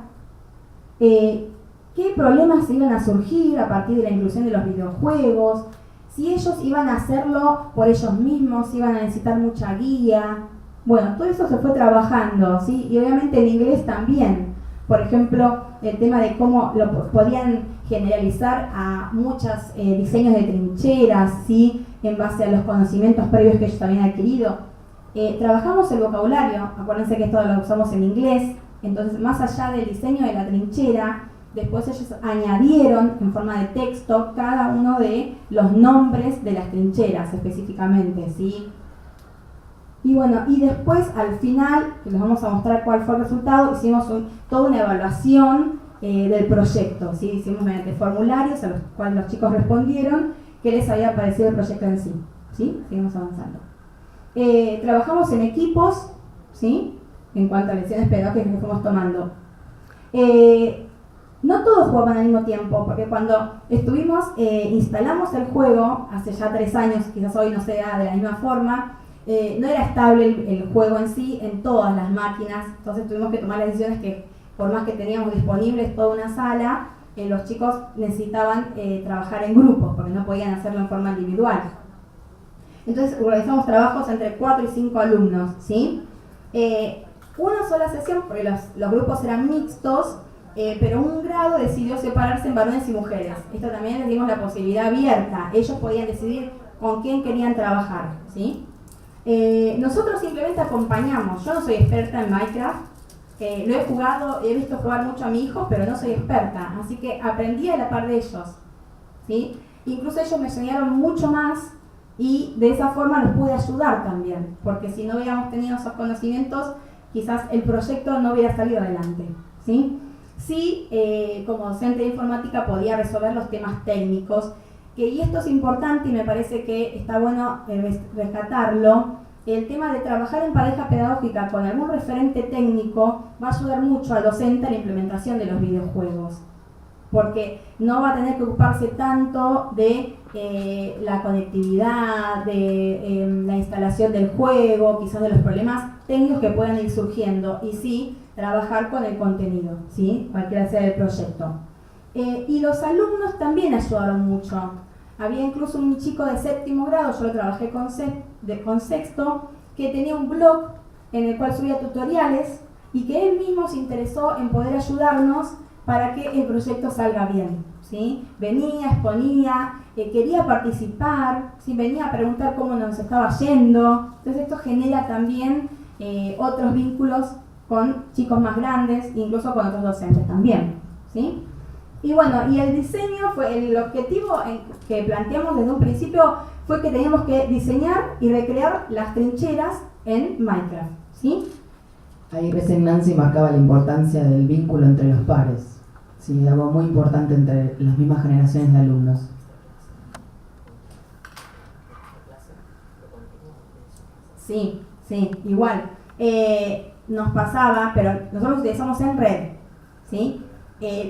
qué problemas iban a surgir a partir de la inclusión de los videojuegos, si ellos iban a hacerlo por ellos mismos, si iban a necesitar mucha guía. Bueno, todo eso se fue trabajando, ¿sí? Y obviamente en inglés también. Por ejemplo, el tema de cómo lo podían generalizar a muchos diseños de trincheras, ¿sí? En base a los conocimientos previos que ellos habían adquirido. Trabajamos el vocabulario, acuérdense que esto lo usamos en inglés, entonces más allá del diseño de la trinchera, después ellos añadieron en forma de texto cada uno de los nombres de las trincheras específicamente, ¿sí? Y bueno, y después al final, que les vamos a mostrar cuál fue el resultado, hicimos toda una evaluación del proyecto, ¿sí? Hicimos mediante formularios a los cuales los chicos respondieron qué les había parecido el proyecto en sí, ¿sí? Seguimos avanzando. Trabajamos en equipos, ¿sí? En cuanto a lecciones pedagógicas que fuimos tomando. No todos jugaban al mismo tiempo, porque cuando instalamos el juego, hace ya 3 años, quizás hoy no sea de la misma forma, no era estable el juego en sí en todas las máquinas, entonces tuvimos que tomar las decisiones que, por más que teníamos disponibles toda una sala, los chicos necesitaban trabajar en grupos, porque no podían hacerlo en forma individual. Entonces organizamos trabajos entre 4 y 5 alumnos, ¿sí? Una sola sesión, porque los grupos eran mixtos, pero un grado decidió separarse en varones y mujeres. Esto también les dimos la posibilidad abierta, ellos podían decidir con quién querían trabajar, ¿sí? Nosotros simplemente acompañamos. Yo no soy experta en Minecraft, lo he jugado, he visto jugar mucho a mi hijo, pero no soy experta, así que aprendí a la par de ellos, ¿sí? Incluso ellos me enseñaron mucho más y de esa forma los pude ayudar también, porque si no hubiéramos tenido esos conocimientos, quizás el proyecto no hubiera salido adelante, ¿sí? Sí, como docente de informática podía resolver los temas técnicos, y esto es importante y me parece que está bueno rescatarlo. El tema de trabajar en pareja pedagógica con algún referente técnico va a ayudar mucho al docente a la implementación de los videojuegos, porque no va a tener que ocuparse tanto de la conectividad, de la instalación del juego, quizás de los problemas técnicos que puedan ir surgiendo, y sí trabajar con el contenido, ¿sí? Cualquiera sea el proyecto. Y los alumnos también ayudaron mucho. Había incluso un chico de 7º grado, yo lo trabajé con 6º, que tenía un blog en el cual subía tutoriales y que él mismo se interesó en poder ayudarnos para que el proyecto salga bien, ¿sí? Venía, exponía, quería participar, ¿sí? Venía a preguntar cómo nos estaba yendo. Entonces esto genera también otros vínculos con chicos más grandes, incluso con otros docentes también, ¿sí? Y bueno, y el diseño fue el objetivo que planteamos desde un principio, fue que teníamos que diseñar y recrear las trincheras en Minecraft, ¿sí? Ahí recién Nancy marcaba la importancia del vínculo entre los pares, ¿sí? Algo muy importante entre las mismas generaciones de alumnos. Sí, sí, igual. Nos pasaba, pero nosotros utilizamos en red, ¿sí?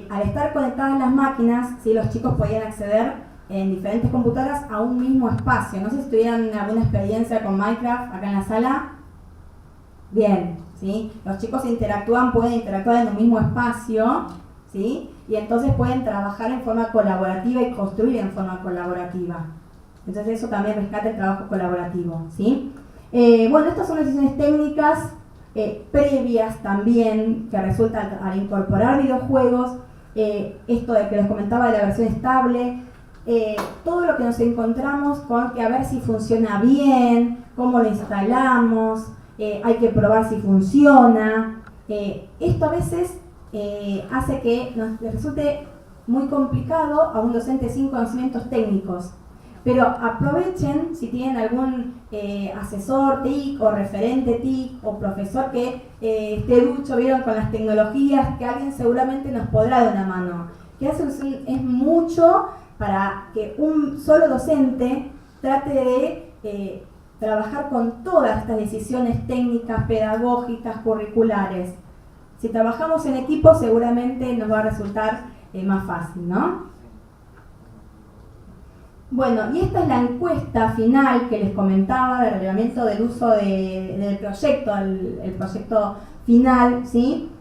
Al estar conectadas las máquinas, ¿sí? Los chicos podían acceder en diferentes computadoras a un mismo espacio. No sé si tuvieran alguna experiencia con Minecraft acá en la sala. Bien, ¿sí? Los chicos pueden interactuar en un mismo espacio, ¿sí? Y entonces pueden trabajar en forma colaborativa y construir en forma colaborativa. Entonces eso también rescata el trabajo colaborativo, ¿sí? Bueno, estas son decisiones técnicas previas también que resultan al incorporar videojuegos, esto de que les comentaba de la versión estable, todo lo que nos encontramos con que a ver si funciona bien, cómo lo instalamos, hay que probar si funciona. Esto a veces hace que nos resulte muy complicado a un docente sin conocimientos técnicos. Pero aprovechen si tienen algún asesor TIC o referente TIC o profesor que esté ducho, vieron, con las tecnologías, que alguien seguramente nos podrá dar una mano. Que es mucho para que un solo docente trate de trabajar con todas estas decisiones técnicas, pedagógicas, curriculares. Si trabajamos en equipo seguramente nos va a resultar más fácil, ¿no? Bueno, y esta es la encuesta final que les comentaba de relevamiento del uso del proyecto, el proyecto final, ¿sí?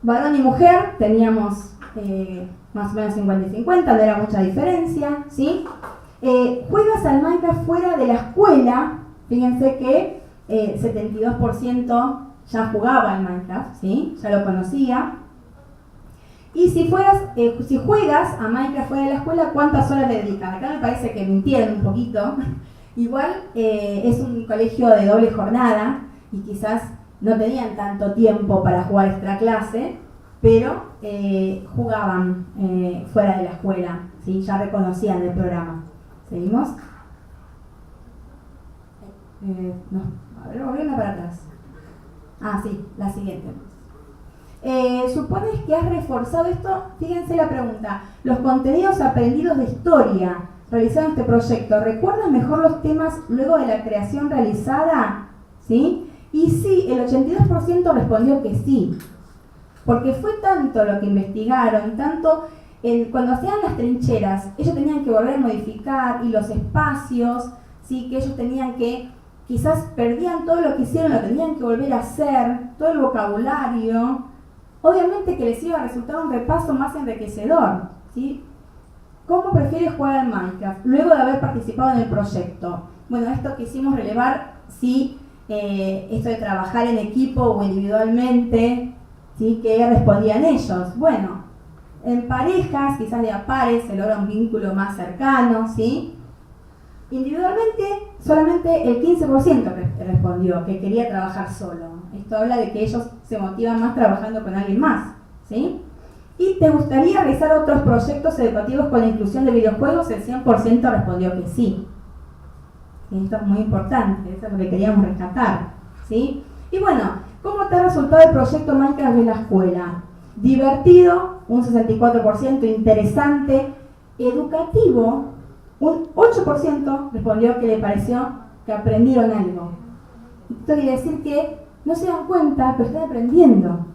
Varón y mujer teníamos más o menos 50 y 50, no era mucha diferencia, ¿sí? Juegas al Minecraft fuera de la escuela, fíjense que 72% ya jugaba al Minecraft, ¿sí? Ya lo conocía. Y si juegas a Minecraft fuera de la escuela, ¿cuántas horas le dedican? Acá me parece que mintieron un poquito. Igual es un colegio de doble jornada y quizás no tenían tanto tiempo para jugar extra clase, pero jugaban fuera de la escuela, ¿sí? Ya reconocían el programa. ¿Seguimos? No, a ver, volviendo para atrás. Ah, sí, la siguiente. Supones que has reforzado esto. Fíjense la pregunta. Los contenidos aprendidos de historia realizados en este proyecto, ¿recuerdan mejor los temas luego de la creación realizada? ¿Sí? Y sí, el 82% respondió que sí. Porque fue tanto lo que investigaron, tanto cuando hacían las trincheras, ellos tenían que volver a modificar, y los espacios, ¿sí? Que ellos tenían que, quizás perdían todo lo que hicieron, lo tenían que volver a hacer, todo el vocabulario. Obviamente que les iba a resultar un repaso más enriquecedor, ¿sí? ¿Cómo prefieres jugar al Minecraft luego de haber participado en el proyecto? Bueno, esto quisimos relevar si esto de trabajar en equipo o individualmente, ¿sí? ¿Qué respondían ellos? Bueno, en parejas, quizás de a pares, se logra un vínculo más cercano, ¿sí? Individualmente, solamente el 15% respondió que quería trabajar solo. Esto habla de que ellos se motivan más trabajando con alguien más, ¿sí? ¿Y te gustaría realizar otros proyectos educativos con la inclusión de videojuegos? El 100% respondió que sí. Y esto es muy importante, eso es lo que queríamos rescatar, ¿sí? Y bueno, ¿cómo te ha resultado el proyecto Minecraft en la escuela? Divertido, un 64%, interesante, educativo, un 8% respondió que le pareció que aprendieron algo. Esto quiere decir que no se dan cuenta, pero están aprendiendo.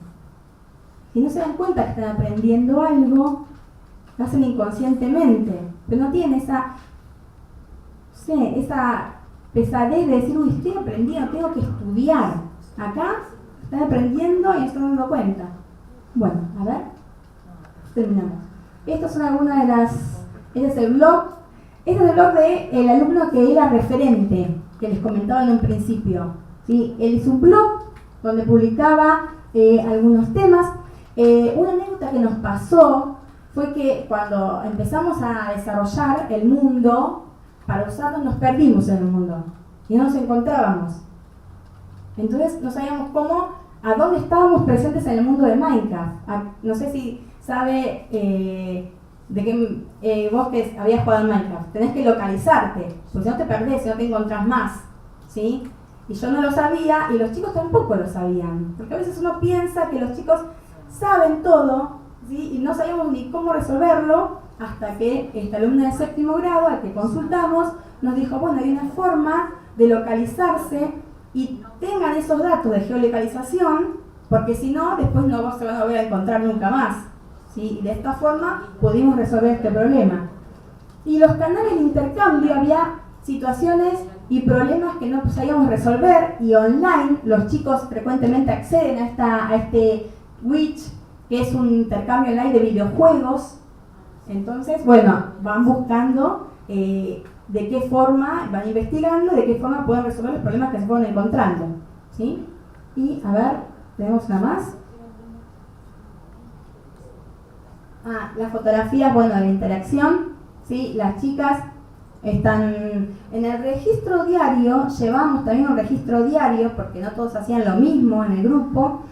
Si no se dan cuenta que están aprendiendo algo, lo hacen inconscientemente, pero no tienen esa pesadez de decir, uy, estoy aprendiendo, tengo que estudiar. Acá están aprendiendo y no se están dando cuenta. Bueno, a ver, terminamos. Estas son algunas de las... Este es el blog. Este es el blog del alumno que era referente, que les comentaba en un principio, ¿sí? Él hizo un blog donde publicaba algunos temas. Una anécdota que nos pasó fue que cuando empezamos a desarrollar el mundo, para usarlo nos perdimos en el mundo y no nos encontrábamos. Entonces no sabíamos a dónde estábamos presentes en el mundo de Minecraft. No sé si sabe de que vos que habías jugado en Minecraft, tenés que localizarte, porque si no te perdés, si no te encontrás más, ¿sí? Y yo no lo sabía y los chicos tampoco lo sabían, porque a veces uno piensa que los chicos saben todo, ¿sí? Y no sabíamos ni cómo resolverlo hasta que esta alumna de 7º grado, al que consultamos, nos dijo, bueno, hay una forma de localizarse y tengan esos datos de geolocalización, porque si no, después no se van a volver a encontrar nunca más, ¿sí? Y de esta forma pudimos resolver este problema. Y los canales de intercambio, había situaciones y problemas que no sabíamos resolver, y online los chicos frecuentemente acceden a este Witch, que es un intercambio online de videojuegos. Entonces, bueno, van buscando de qué forma, van investigando de qué forma pueden resolver los problemas que se fueron encontrando, ¿sí? Y a ver, tenemos una más. Las fotografías, bueno, de la interacción, ¿sí? Las chicas están en el registro diario, llevamos también un registro diario, porque no todos hacían lo mismo en el grupo.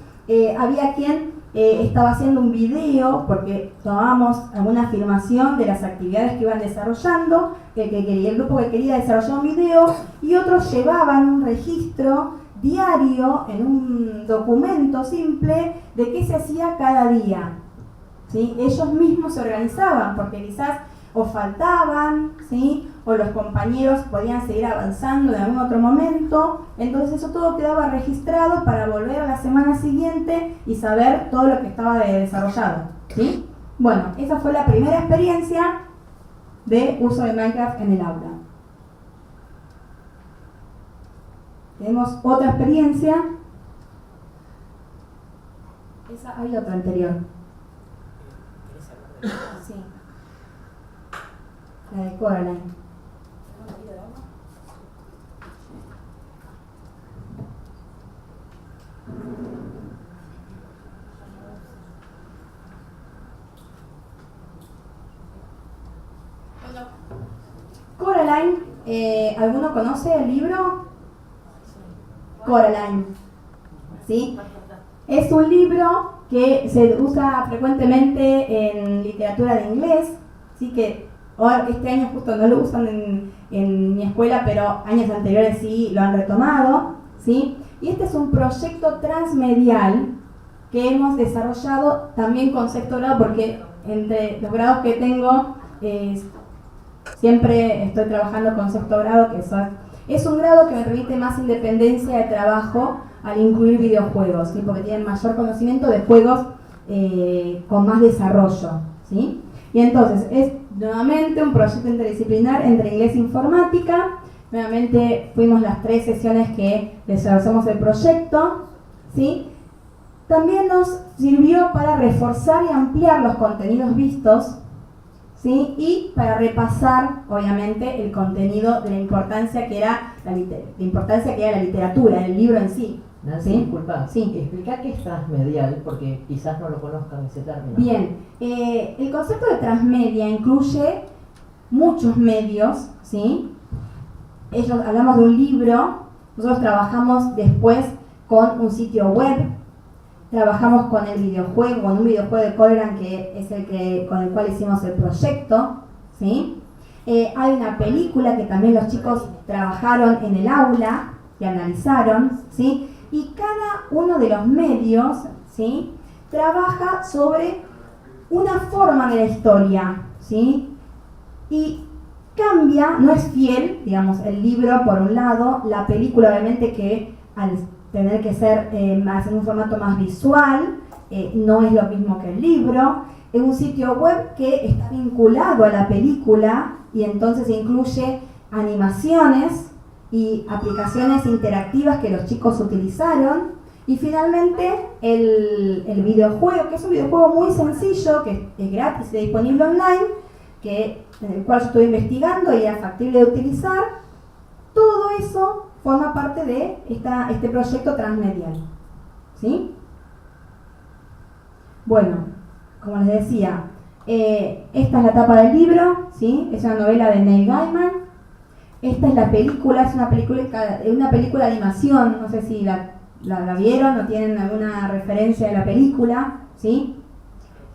Había quien estaba haciendo un video, porque tomábamos alguna afirmación de las actividades que iban desarrollando, el grupo que quería desarrollar un video, y otros llevaban un registro diario en un documento simple de qué se hacía cada día. ¿Sí? Ellos mismos se organizaban, porque quizás o faltaban, ¿sí? O los compañeros podían seguir avanzando en algún otro momento, entonces eso todo quedaba registrado para volver a la semana siguiente y saber todo lo que estaba desarrollado, ¿sí? Bueno, esa fue la primera experiencia de uso de Minecraft en el aula. Tenemos otra experiencia. Hay otra anterior. Sí. La de Coraline. Coraline, ¿alguno conoce el libro? Coraline. ¿Sí? Es un libro que se usa frecuentemente en literatura de inglés, ¿sí? Que este año justo no lo usan en mi escuela, pero años anteriores sí lo han retomado, ¿sí? Y este es un proyecto transmedial que hemos desarrollado también con sexto grado, porque entre los grados que tengo siempre estoy trabajando con sexto grado, que es un grado que me permite más independencia de trabajo al incluir videojuegos, ¿sí? Porque tienen mayor conocimiento de juegos con más desarrollo, ¿sí? Y entonces es nuevamente un proyecto interdisciplinar entre inglés e informática. Nuevamente fuimos las 3 sesiones que desarrollamos el proyecto, ¿sí? También nos sirvió para reforzar y ampliar los contenidos vistos, ¿sí? Y para repasar, obviamente, el contenido de la importancia que era la literatura, el libro en sí. Nancy, ¿sí? Disculpa, sí. Explica qué es transmedial, porque quizás no lo conozcan ese término. Bien, el concepto de transmedia incluye muchos medios, ¿sí? Hablamos de un libro, nosotros trabajamos después con un sitio web, trabajamos con el videojuego, con un videojuego de Colran que es con el cual hicimos el proyecto, ¿sí? Hay una película que también los chicos trabajaron en el aula y analizaron, ¿sí? Y cada uno de los medios, ¿sí? Trabaja sobre una forma de la historia, ¿sí? Y cambia, no es fiel, digamos, el libro por un lado, la película obviamente que al tener que ser más en un formato más visual, no es lo mismo que el libro. Es un sitio web que está vinculado a la película y entonces incluye animaciones y aplicaciones interactivas que los chicos utilizaron. Y finalmente el videojuego, que es un videojuego muy sencillo, que es gratis y disponible online, en el cual yo estoy investigando y es factible de utilizar. Todo eso forma parte de este proyecto transmedial, ¿sí? Bueno, como les decía, esta es la tapa del libro, ¿sí? Es una novela de Neil Gaiman. Esta es la película, es una película de animación, no sé si la vieron o tienen alguna referencia de la película, ¿sí?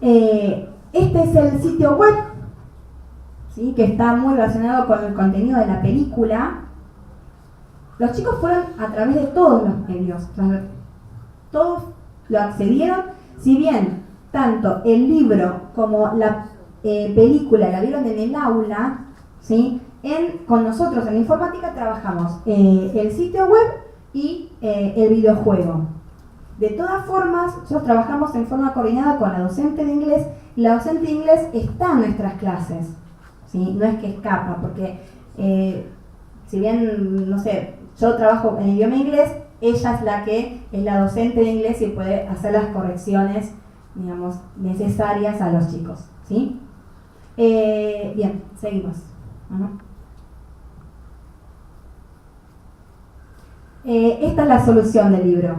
Este es el sitio web, ¿sí? Que está muy relacionado con el contenido de la película. Los chicos fueron a través de todos los medios, todos lo accedieron, si bien tanto el libro como la película la vieron en el aula, ¿sí? Con nosotros en informática trabajamos el sitio web y el videojuego. De todas formas, nosotros trabajamos en forma coordinada con la docente de inglés, y la docente de inglés está en nuestras clases, ¿sí? No es que escapa, porque si bien, no sé, yo trabajo en idioma inglés, ella es la que es la docente de inglés y puede hacer las correcciones, digamos, necesarias a los chicos, ¿sí? Bien, seguimos. Esta es la solución del libro,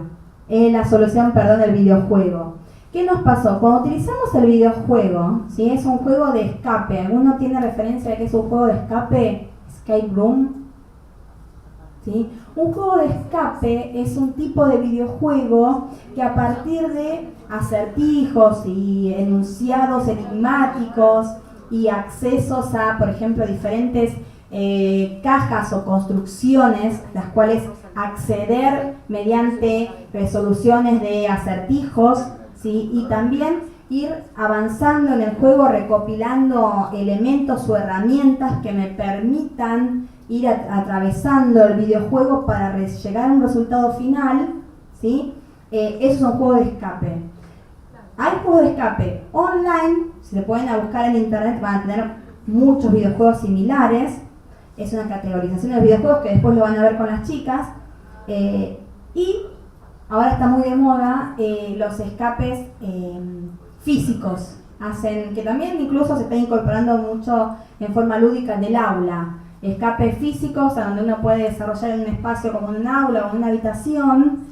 la solución, perdón, del videojuego, ¿Qué nos pasó? Cuando utilizamos el videojuego, ¿sí? Es un juego de escape. ¿Alguno tiene referencia de qué es un juego de escape? Escape Room. ¿Sí? Un juego de escape es un tipo de videojuego que a partir de acertijos y enunciados enigmáticos y accesos a, por ejemplo, diferentes cajas o construcciones, las cuales acceder mediante resoluciones de acertijos, ¿sí? Y también ir avanzando en el juego recopilando elementos o herramientas que me permitan ir atravesando el videojuego para llegar a un resultado final, ¿sí? Eso es un juego de escape. Hay juegos de escape online, si se pueden buscar en internet van a tener muchos videojuegos similares. Es una categorización de los videojuegos que después lo van a ver con las chicas. Y ahora está muy de moda los escapes físicos, que también incluso se está incorporando mucho en forma lúdica en el aula. Escapes físicos a donde uno puede desarrollar en un espacio como un aula o una habitación,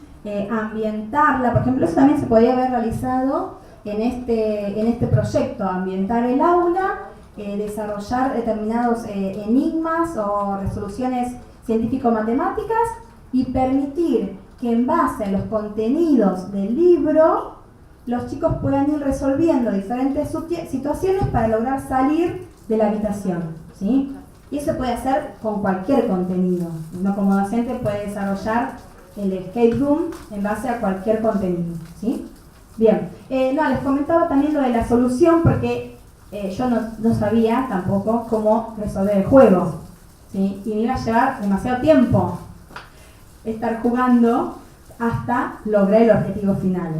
ambientarla. Por ejemplo, eso también se podría haber realizado en este proyecto, ambientar el aula, desarrollar determinados enigmas o resoluciones científico-matemáticas y permitir que en base a los contenidos del libro los chicos puedan ir resolviendo diferentes situaciones para lograr salir de la habitación, ¿sí? Y eso se puede hacer con cualquier contenido. Uno como docente puede desarrollar el escape room en base a cualquier contenido, ¿sí? Bien, les comentaba también lo de la solución porque yo no sabía tampoco cómo resolver el juego, ¿sí? Y me iba a llevar demasiado tiempo estar jugando hasta lograr el objetivo final.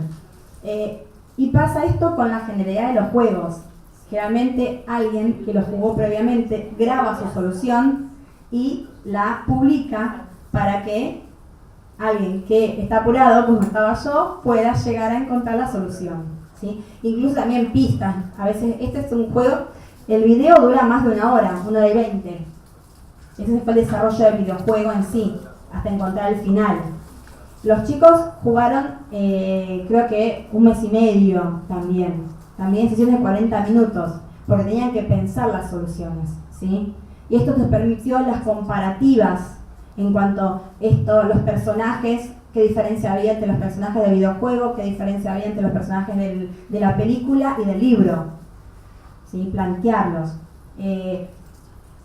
Y pasa esto con la generalidad de los juegos. Generalmente alguien que lo jugó previamente graba su solución y la publica para que alguien que está apurado, como estaba yo, pueda llegar a encontrar la solución, ¿sí? Incluso también pistas. A veces este es un juego, el video dura más de 1 hora, 1 hora y 20. Ese fue el desarrollo del videojuego en sí, hasta encontrar el final. Los chicos jugaron creo que 1 mes y medio también sesiones de 40 minutos, porque tenían que pensar las soluciones, ¿sí? Y esto les permitió las comparativas en cuanto a los personajes, qué diferencia había entre los personajes del videojuego, qué diferencia había entre los personajes de la película y del libro, ¿sí? Plantearlos.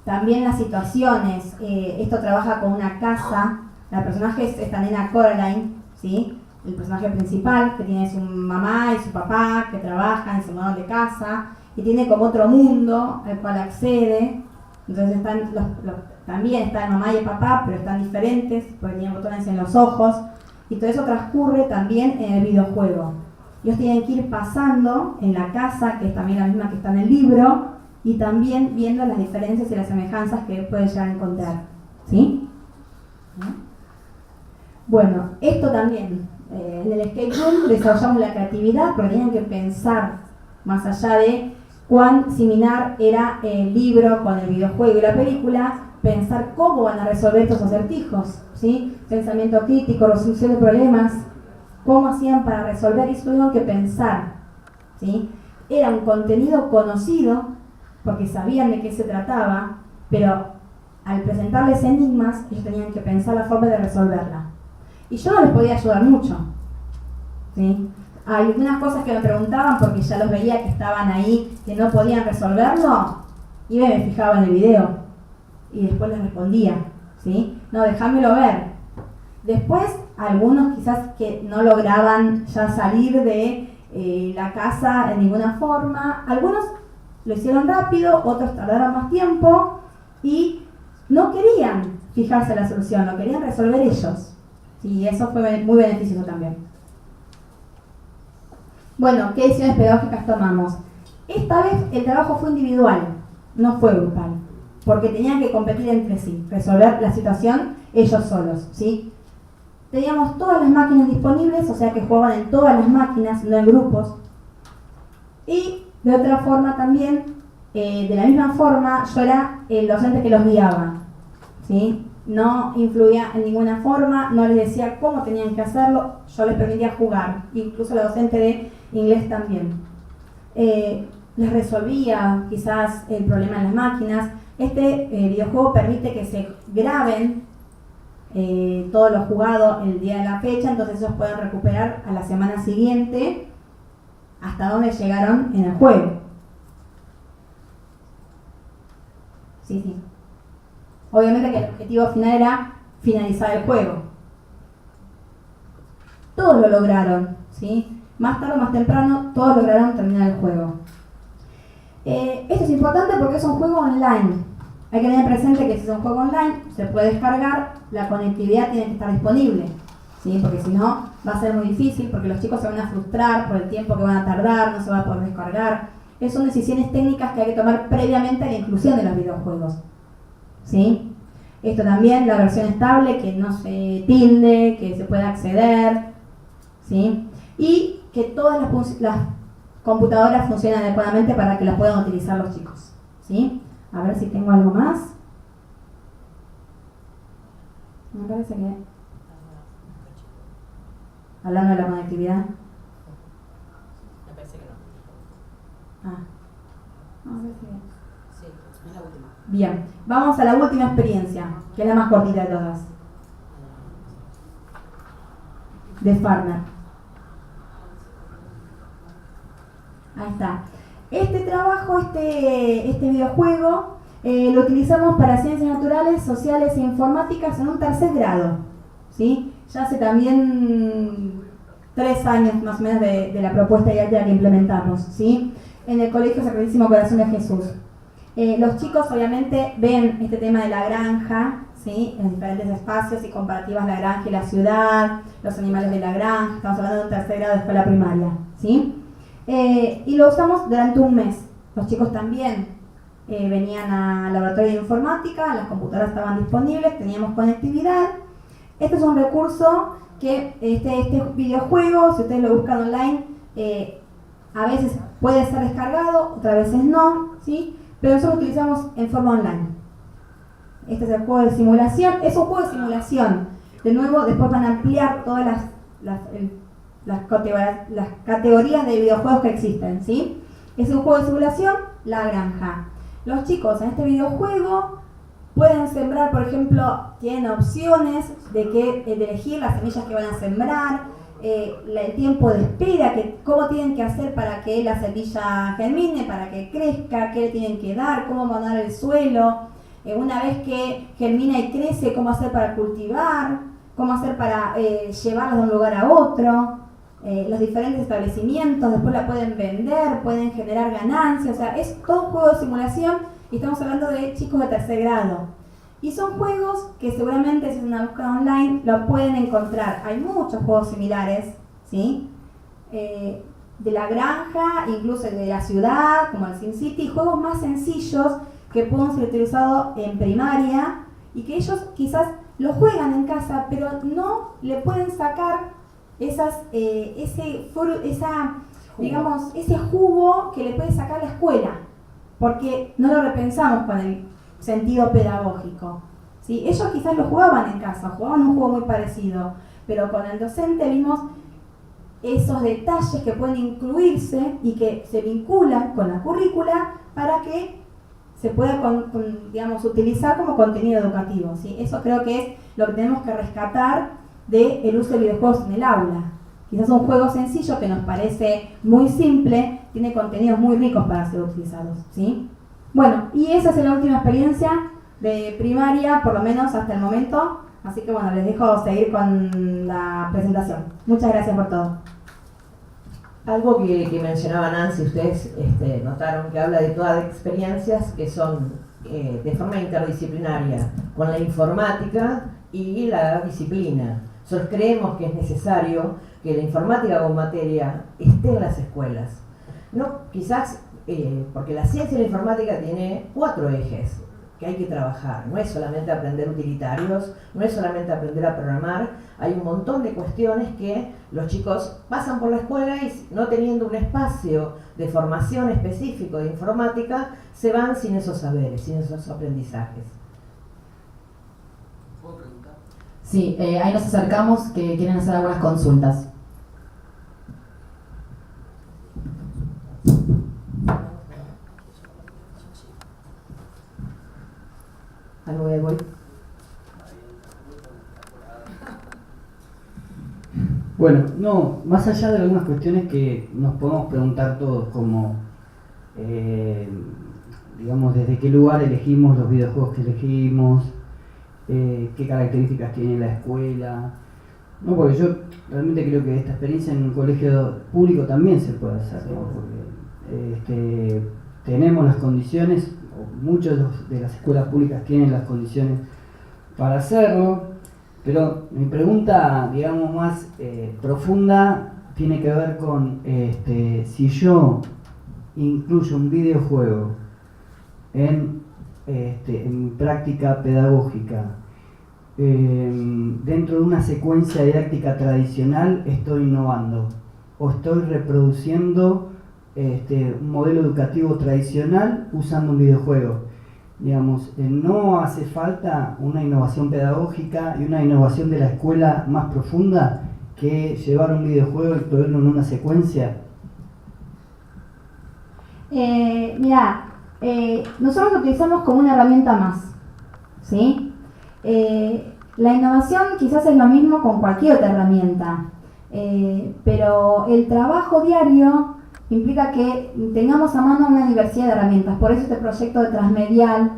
También las situaciones, esto trabaja con una casa, la personaje es esta nena Coraline, ¿sí? El personaje principal, que tiene su mamá y su papá, que trabajan y se mudan de casa, y tiene como otro mundo al cual accede. Entonces están también está el mamá y el papá, pero están diferentes, porque tienen botones en los ojos, y todo eso transcurre también en el videojuego. Ellos tienen que ir pasando en la casa, que es también la misma que está en el libro, y también viendo las diferencias y las semejanzas que pueden llegar a encontrar, ¿sí? Bueno, esto también, en el escape room desarrollamos la creatividad, porque tenían que pensar más allá de cuán similar era el libro con el videojuego y la película, pensar cómo van a resolver estos acertijos, ¿sí? Pensamiento crítico, resolución de problemas, cómo hacían para resolver, y eso tuvieron que pensar, ¿sí? Era un contenido conocido, porque sabían de qué se trataba, pero al presentarles enigmas, ellos tenían que pensar la forma de resolverla. Y yo no les podía ayudar mucho, ¿sí? Hay algunas cosas que me preguntaban porque ya los veía que estaban ahí, que no podían resolverlo, y me fijaba en el video y después les respondía, ¿sí? No, déjamelo ver. Después, algunos quizás que no lograban ya salir de la casa de ninguna forma, algunos lo hicieron rápido, otros tardaron más tiempo y no querían fijarse en la solución, lo querían resolver ellos. Y eso fue muy beneficioso también. Bueno, ¿qué decisiones pedagógicas tomamos? Esta vez el trabajo fue individual, no fue grupal, porque tenían que competir entre sí, resolver la situación ellos solos, ¿sí? Teníamos todas las máquinas disponibles, o sea que jugaban en todas las máquinas, no en grupos. Y de otra forma también, de la misma forma, yo era el docente que los guiaba, ¿sí? No influía en ninguna forma, no les decía cómo tenían que hacerlo, yo les permitía jugar. Incluso la docente de inglés también. Les resolvía quizás el problema en las máquinas. Este videojuego permite que se graben todo lo jugado el día de la fecha, entonces ellos pueden recuperar a la semana siguiente hasta dónde llegaron en el juego. Sí. Obviamente que el objetivo final era finalizar el juego. Todos lo lograron, ¿sí? Más tarde o más temprano, todos lograron terminar el juego. Esto es importante porque es un juego online. Hay que tener presente que si es un juego online, se puede descargar, la conectividad tiene que estar disponible, ¿sí? Porque si no, va a ser muy difícil, porque los chicos se van a frustrar por el tiempo que van a tardar, no se va a poder descargar. Esas son decisiones técnicas que hay que tomar previamente a la inclusión de los videojuegos, ¿sí? Esto también, la versión estable, que no se tilde, que se pueda acceder, ¿sí? Y que todas las computadoras funcionen adecuadamente para que las puedan utilizar los chicos, ¿sí? A ver si tengo algo más. Me parece que... Hablando de la conectividad. Me parece que no. A ver si... Sí, es la última. Bien, vamos a la última experiencia, que es la más cortita de todas. De Farmer. Ahí está. Este trabajo, este videojuego, lo utilizamos para ciencias naturales, sociales e informáticas en un 3er grado, ¿sí? Ya hace también 3 años más o menos de la propuesta didáctica que implementamos, ¿sí? En el Colegio Sacradísimo Corazón de Jesús. Los chicos obviamente ven este tema de la granja, ¿sí? En diferentes espacios y comparativas la granja y la ciudad, los animales de la granja, estamos hablando de un 3er grado de escuela primaria, ¿sí? Y lo usamos durante un mes. Los chicos también venían al laboratorio de informática, las computadoras estaban disponibles, teníamos conectividad. Este es un recurso que este videojuego, si ustedes lo buscan online, a veces puede ser descargado, otras veces no, ¿sí? Pero nosotros lo utilizamos en forma online. Este es el juego de simulación, es un juego de simulación. De nuevo, después van a ampliar todas las categorías de videojuegos que existen, ¿sí? Es un juego de simulación, la granja. Los chicos en este videojuego pueden sembrar, por ejemplo, tienen opciones de elegir las semillas que van a sembrar, el tiempo de espera, cómo tienen que hacer para que la semilla germine, para que crezca, qué le tienen que dar, cómo mandar el suelo, una vez que germina y crece, cómo hacer para cultivar, cómo hacer para llevarla de un lugar a otro. Los diferentes establecimientos después la pueden vender, pueden generar ganancias, o sea, es todo un juego de simulación y estamos hablando de chicos de 3er grado. Y son juegos que seguramente si es una búsqueda online lo pueden encontrar. Hay muchos juegos similares, ¿sí? De la granja, incluso de la ciudad, como el SimCity, juegos más sencillos que pueden ser utilizados en primaria y que ellos quizás lo juegan en casa, pero no le pueden sacar ese jugo que le puede sacar la escuela, porque no lo repensamos con el sentido pedagógico, ¿sí? Ellos quizás lo jugaban en casa, jugaban un juego muy parecido, pero con el docente vimos esos detalles que pueden incluirse y que se vinculan con la currícula para que se pueda utilizar como contenido educativo, ¿sí? Eso creo que es lo que tenemos que rescatar del uso de videojuegos en el aula. Quizás un juego sencillo que nos parece muy simple, tiene contenidos muy ricos para ser utilizados, ¿sí? Bueno, y esa es la última experiencia de primaria, por lo menos hasta el momento. Así que bueno, les dejo seguir con la presentación. Muchas gracias por todo. Algo que mencionaba Nancy, ustedes notaron que habla de todas las experiencias que son de forma interdisciplinaria, con la informática y la disciplina. Nosotros creemos que es necesario que la informática como materia esté en las escuelas. No, quizás porque la ciencia y la informática tiene 4 ejes que hay que trabajar. No es solamente aprender utilitarios, no es solamente aprender a programar, hay un montón de cuestiones que los chicos pasan por la escuela y no teniendo un espacio de formación específico de informática, se van sin esos saberes, sin esos aprendizajes. ¿Puedo preguntar? Sí, ahí nos acercamos que quieren hacer algunas consultas. Bueno, no, más allá de algunas cuestiones que nos podemos preguntar todos, como, digamos, desde qué lugar elegimos los videojuegos que elegimos, qué características tiene la escuela. No, porque yo realmente creo que esta experiencia en un colegio público también se puede hacer, ¿no? Porque tenemos las condiciones, o muchas de las escuelas públicas tienen las condiciones para hacerlo, pero mi pregunta, digamos, más profunda tiene que ver con si yo incluyo un videojuego en mi práctica pedagógica, dentro de una secuencia didáctica tradicional, estoy innovando o estoy reproduciendo un modelo educativo tradicional usando un videojuego. Digamos, no hace falta una innovación pedagógica y una innovación de la escuela más profunda que llevar un videojuego y ponerlo en una secuencia. Mira, nosotros lo utilizamos como una herramienta más, ¿sí? La innovación quizás es lo mismo con cualquier otra herramienta, pero el trabajo diario implica que tengamos a mano una diversidad de herramientas. Por eso este proyecto de Transmedial,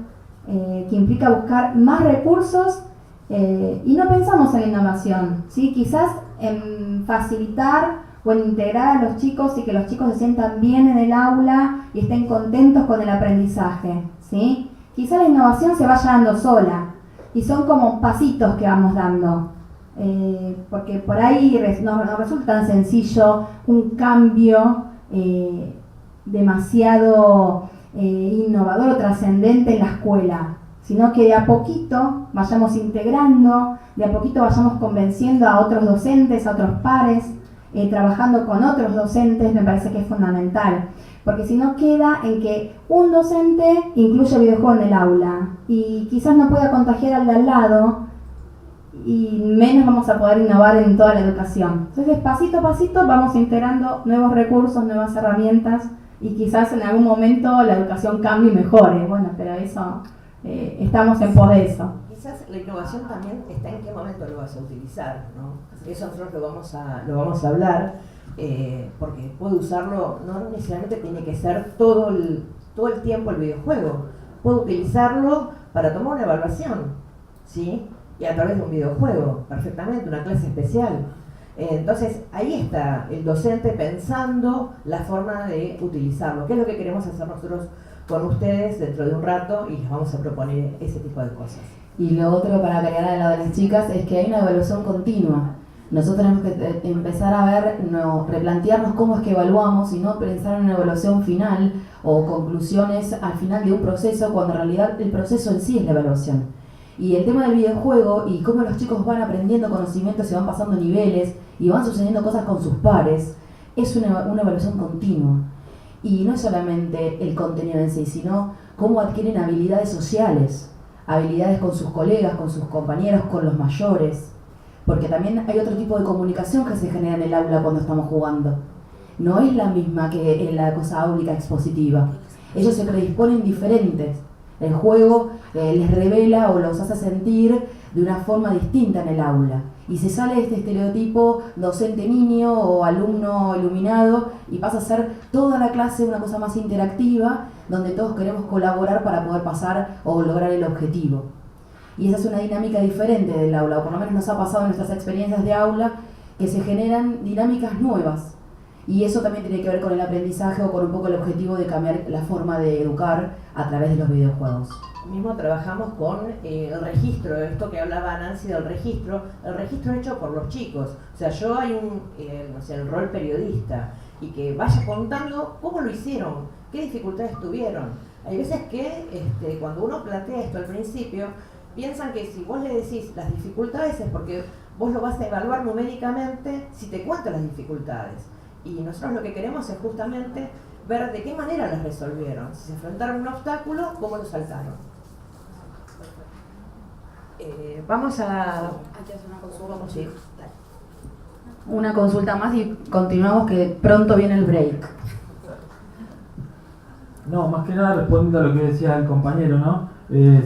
que implica buscar más recursos, y no pensamos en innovación, ¿sí? Quizás en facilitar o en integrar a los chicos y que los chicos se sientan bien en el aula y estén contentos con el aprendizaje, ¿sí? Quizás la innovación se vaya dando sola y son como pasitos que vamos dando, porque por ahí no resulta tan sencillo un cambio demasiado innovador o trascendente en la escuela, sino que de a poquito vayamos integrando, de a poquito vayamos convenciendo a otros docentes, a otros pares, trabajando con otros docentes. Me parece que es fundamental, porque si no queda en que un docente incluye videojuego en el aula y quizás no pueda contagiar al de al lado, y menos vamos a poder innovar en toda la educación. Entonces, pasito a pasito vamos integrando nuevos recursos, nuevas herramientas, y quizás en algún momento la educación cambie y mejore. Bueno, pero eso, estamos en pos de eso. Quizás la innovación también está en qué momento lo vas a utilizar, ¿no? Eso nosotros lo vamos a hablar, porque puedo usarlo, no necesariamente tiene que ser todo el tiempo el videojuego. Puedo utilizarlo para tomar una evaluación, ¿sí? Y a través de un videojuego, perfectamente, una clase especial. Entonces, ahí está el docente pensando la forma de utilizarlo. ¿Qué es lo que queremos hacer nosotros con ustedes dentro de un rato? Y les vamos a proponer ese tipo de cosas. Y lo otro, para agregar al lado de las chicas, es que hay una evaluación continua. Nosotros tenemos que empezar a ver, replantearnos cómo es que evaluamos y no pensar en una evaluación final o conclusiones al final de un proceso, cuando en realidad el proceso en sí es la evaluación. Y el tema del videojuego y cómo los chicos van aprendiendo conocimientos y van pasando niveles y van sucediendo cosas con sus pares, es una evaluación continua. Y no es solamente el contenido en sí, sino cómo adquieren habilidades sociales, habilidades con sus colegas, con sus compañeros, con los mayores. Porque también hay otro tipo de comunicación que se genera en el aula cuando estamos jugando. No es la misma que en la cosa áulica expositiva. Ellos se predisponen diferentes. El juego les revela o los hace sentir de una forma distinta en el aula. Y se sale de este estereotipo docente-niño o alumno iluminado y pasa a ser toda la clase una cosa más interactiva, donde todos queremos colaborar para poder pasar o lograr el objetivo. Y esa es una dinámica diferente del aula, o por lo menos nos ha pasado en nuestras experiencias de aula, que se generan dinámicas nuevas. Y eso también tiene que ver con el aprendizaje o con un poco el objetivo de cambiar la forma de educar a través de los videojuegos. Mismo trabajamos con el registro, esto que hablaba Nancy del registro, el registro hecho por los chicos. O sea, yo hay el rol periodista, y que vaya contando cómo lo hicieron, qué dificultades tuvieron. Hay veces que cuando uno plantea esto al principio, piensan que si vos le decís las dificultades es porque vos lo vas a evaluar numéricamente si te cuentan las dificultades. Y nosotros lo que queremos es justamente ver de qué manera las resolvieron. Si se enfrentaron a un obstáculo, cómo lo saltaron. Vamos a... Una consulta más y continuamos, que pronto viene el break. No, más que nada respondiendo a lo que decía el compañero, ¿no?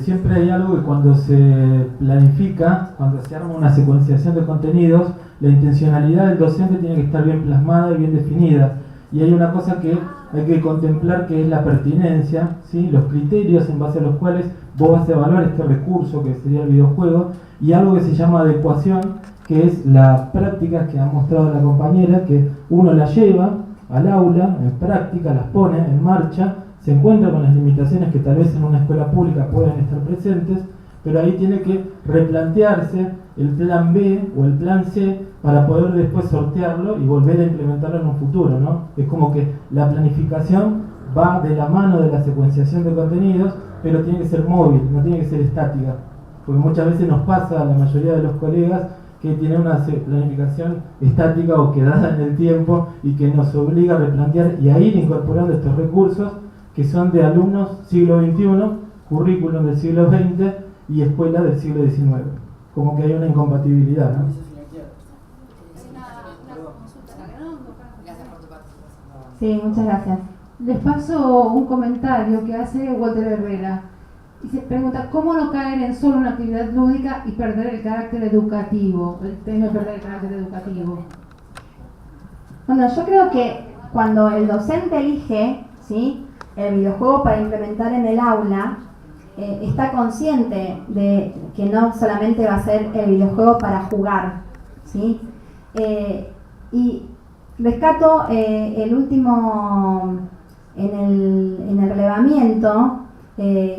Siempre hay algo que cuando se planifica, cuando se arma una secuenciación de contenidos, la intencionalidad del docente tiene que estar bien plasmada y bien definida. Y hay una cosa que hay que contemplar, que es la pertinencia, ¿sí? Los criterios en base a los cuales vos vas a evaluar este recurso que sería el videojuego, y algo que se llama adecuación, que es la práctica que ha mostrado la compañera, que uno la lleva al aula, en práctica, las pone en marcha, se encuentra con las limitaciones que tal vez en una escuela pública puedan estar presentes, pero ahí tiene que replantearse el plan B o el plan C para poder después sortearlo y volver a implementarlo en un futuro, ¿no? Es como que la planificación va de la mano de la secuenciación de contenidos, pero tiene que ser móvil, no tiene que ser estática, porque muchas veces nos pasa a la mayoría de los colegas que tienen una planificación estática o quedada en el tiempo y que nos obliga a replantear y a ir incorporando estos recursos que son de alumnos siglo XXI, currículum del siglo XX y escuela del siglo XIX. Como que hay una incompatibilidad, ¿no? Sí, muchas gracias. Les paso un comentario que hace Walter Herrera. Y se pregunta, ¿cómo no caer en solo una actividad lúdica y perder el carácter educativo? El tema de perder el carácter educativo. Bueno, yo creo que cuando el docente elige, ¿sí?, el videojuego para implementar en el aula, está consciente de que no solamente va a ser el videojuego para jugar, ¿sí? Y rescato el último, en el relevamiento,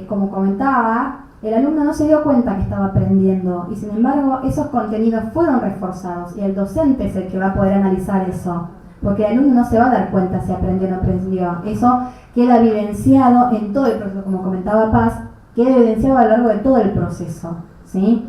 como comentaba, el alumno no se dio cuenta que estaba aprendiendo y sin embargo esos contenidos fueron reforzados y el docente es el que va a poder analizar eso, porque el alumno no se va a dar cuenta si aprendió o no aprendió. Eso queda evidenciado en todo el proceso, como comentaba Paz, queda evidenciado a lo largo de todo el proceso, ¿sí?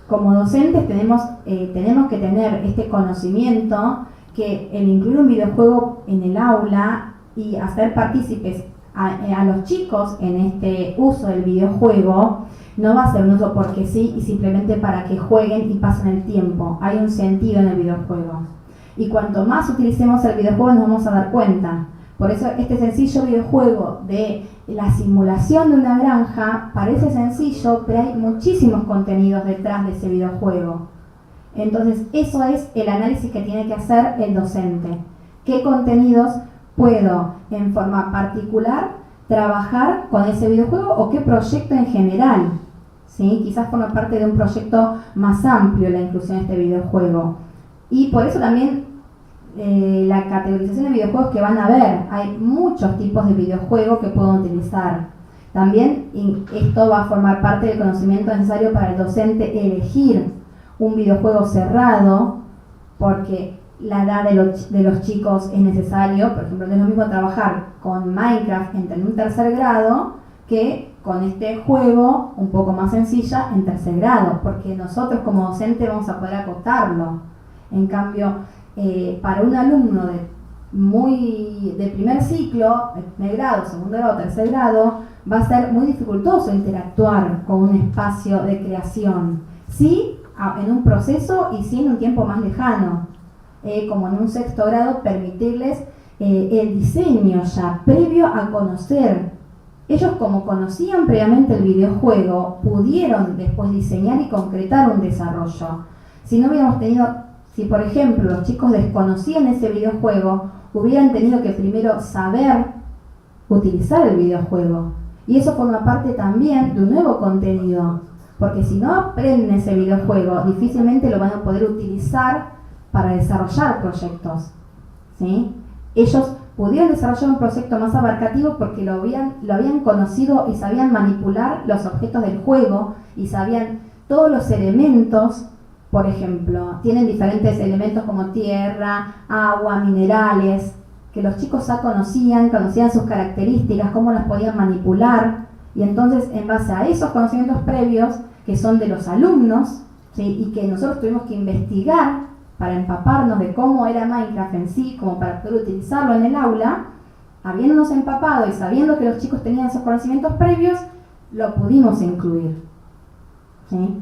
Como docentes tenemos que tener este conocimiento que el incluir un videojuego en el aula y hacer partícipes a los chicos en este uso del videojuego no va a ser un uso porque sí y simplemente para que jueguen y pasen el tiempo. Hay un sentido en el videojuego. Y cuanto más utilicemos el videojuego nos vamos a dar cuenta. Por eso este sencillo videojuego de la simulación de una granja parece sencillo, pero hay muchísimos contenidos detrás de ese videojuego. Entonces eso es el análisis que tiene que hacer el docente. ¿Qué contenidos puedo en forma particular trabajar con ese videojuego o qué proyecto en general? ¿Sí? Quizás forma parte de un proyecto más amplio la inclusión de este videojuego. Y por eso también la categorización de videojuegos que van a ver, hay muchos tipos de videojuegos que puedo utilizar. También esto va a formar parte del conocimiento necesario para el docente elegir un videojuego cerrado, porque la edad de los chicos es necesario. Por ejemplo, no es lo mismo trabajar con Minecraft en un tercer grado que con este juego un poco más sencilla en tercer grado, porque nosotros como docente vamos a poder acotarlo. En cambio, para un alumno de primer ciclo, de primer grado, segundo grado, tercer grado, va a ser muy dificultoso interactuar con un espacio de creación. Sí, en un proceso y sí en un tiempo más lejano. Como en un sexto grado, permitirles el diseño ya previo a conocer. Ellos, como conocían previamente el videojuego, pudieron después diseñar y concretar un desarrollo. Si no hubiéramos tenido, si por ejemplo los chicos desconocían ese videojuego, hubieran tenido que primero saber utilizar el videojuego. Y eso forma parte también de un nuevo contenido, porque si no aprenden ese videojuego, difícilmente lo van a poder utilizar para desarrollar proyectos, ¿sí? Ellos pudieron desarrollar un proyecto más abarcativo porque lo habían conocido y sabían manipular los objetos del juego y sabían todos los elementos. Por ejemplo, tienen diferentes elementos como tierra, agua, minerales, que los chicos ya conocían sus características, cómo las podían manipular, y entonces en base a esos conocimientos previos, que son de los alumnos, ¿sí?, y que nosotros tuvimos que investigar para empaparnos de cómo era Minecraft en sí, como para poder utilizarlo en el aula, habiéndonos empapado y sabiendo que los chicos tenían esos conocimientos previos, lo pudimos incluir, ¿sí?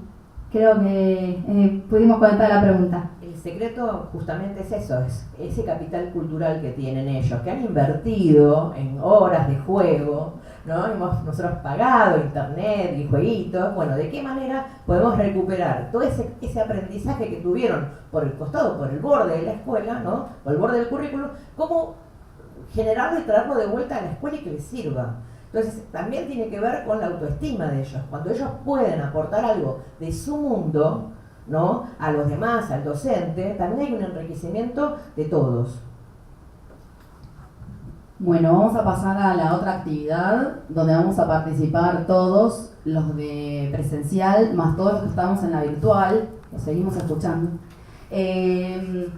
Creo que pudimos contestar la pregunta. El secreto justamente es eso, es ese capital cultural que tienen ellos, que han invertido en horas de juego ¿no? Hemos nosotros pagado internet y jueguitos. Bueno, ¿de qué manera podemos recuperar todo ese aprendizaje que tuvieron por el costado, por el borde de la escuela, ¿no? Por el borde del currículum? ¿Cómo generarlo y traerlo de vuelta a la escuela y que les sirva? Entonces, también tiene que ver con la autoestima de ellos. Cuando ellos pueden aportar algo de su mundo, ¿no? A los demás, al docente, también hay un enriquecimiento de todos. Bueno, vamos a pasar a la otra actividad donde vamos a participar todos, los de presencial, más todos los que estamos en la virtual. Los seguimos escuchando. Sí,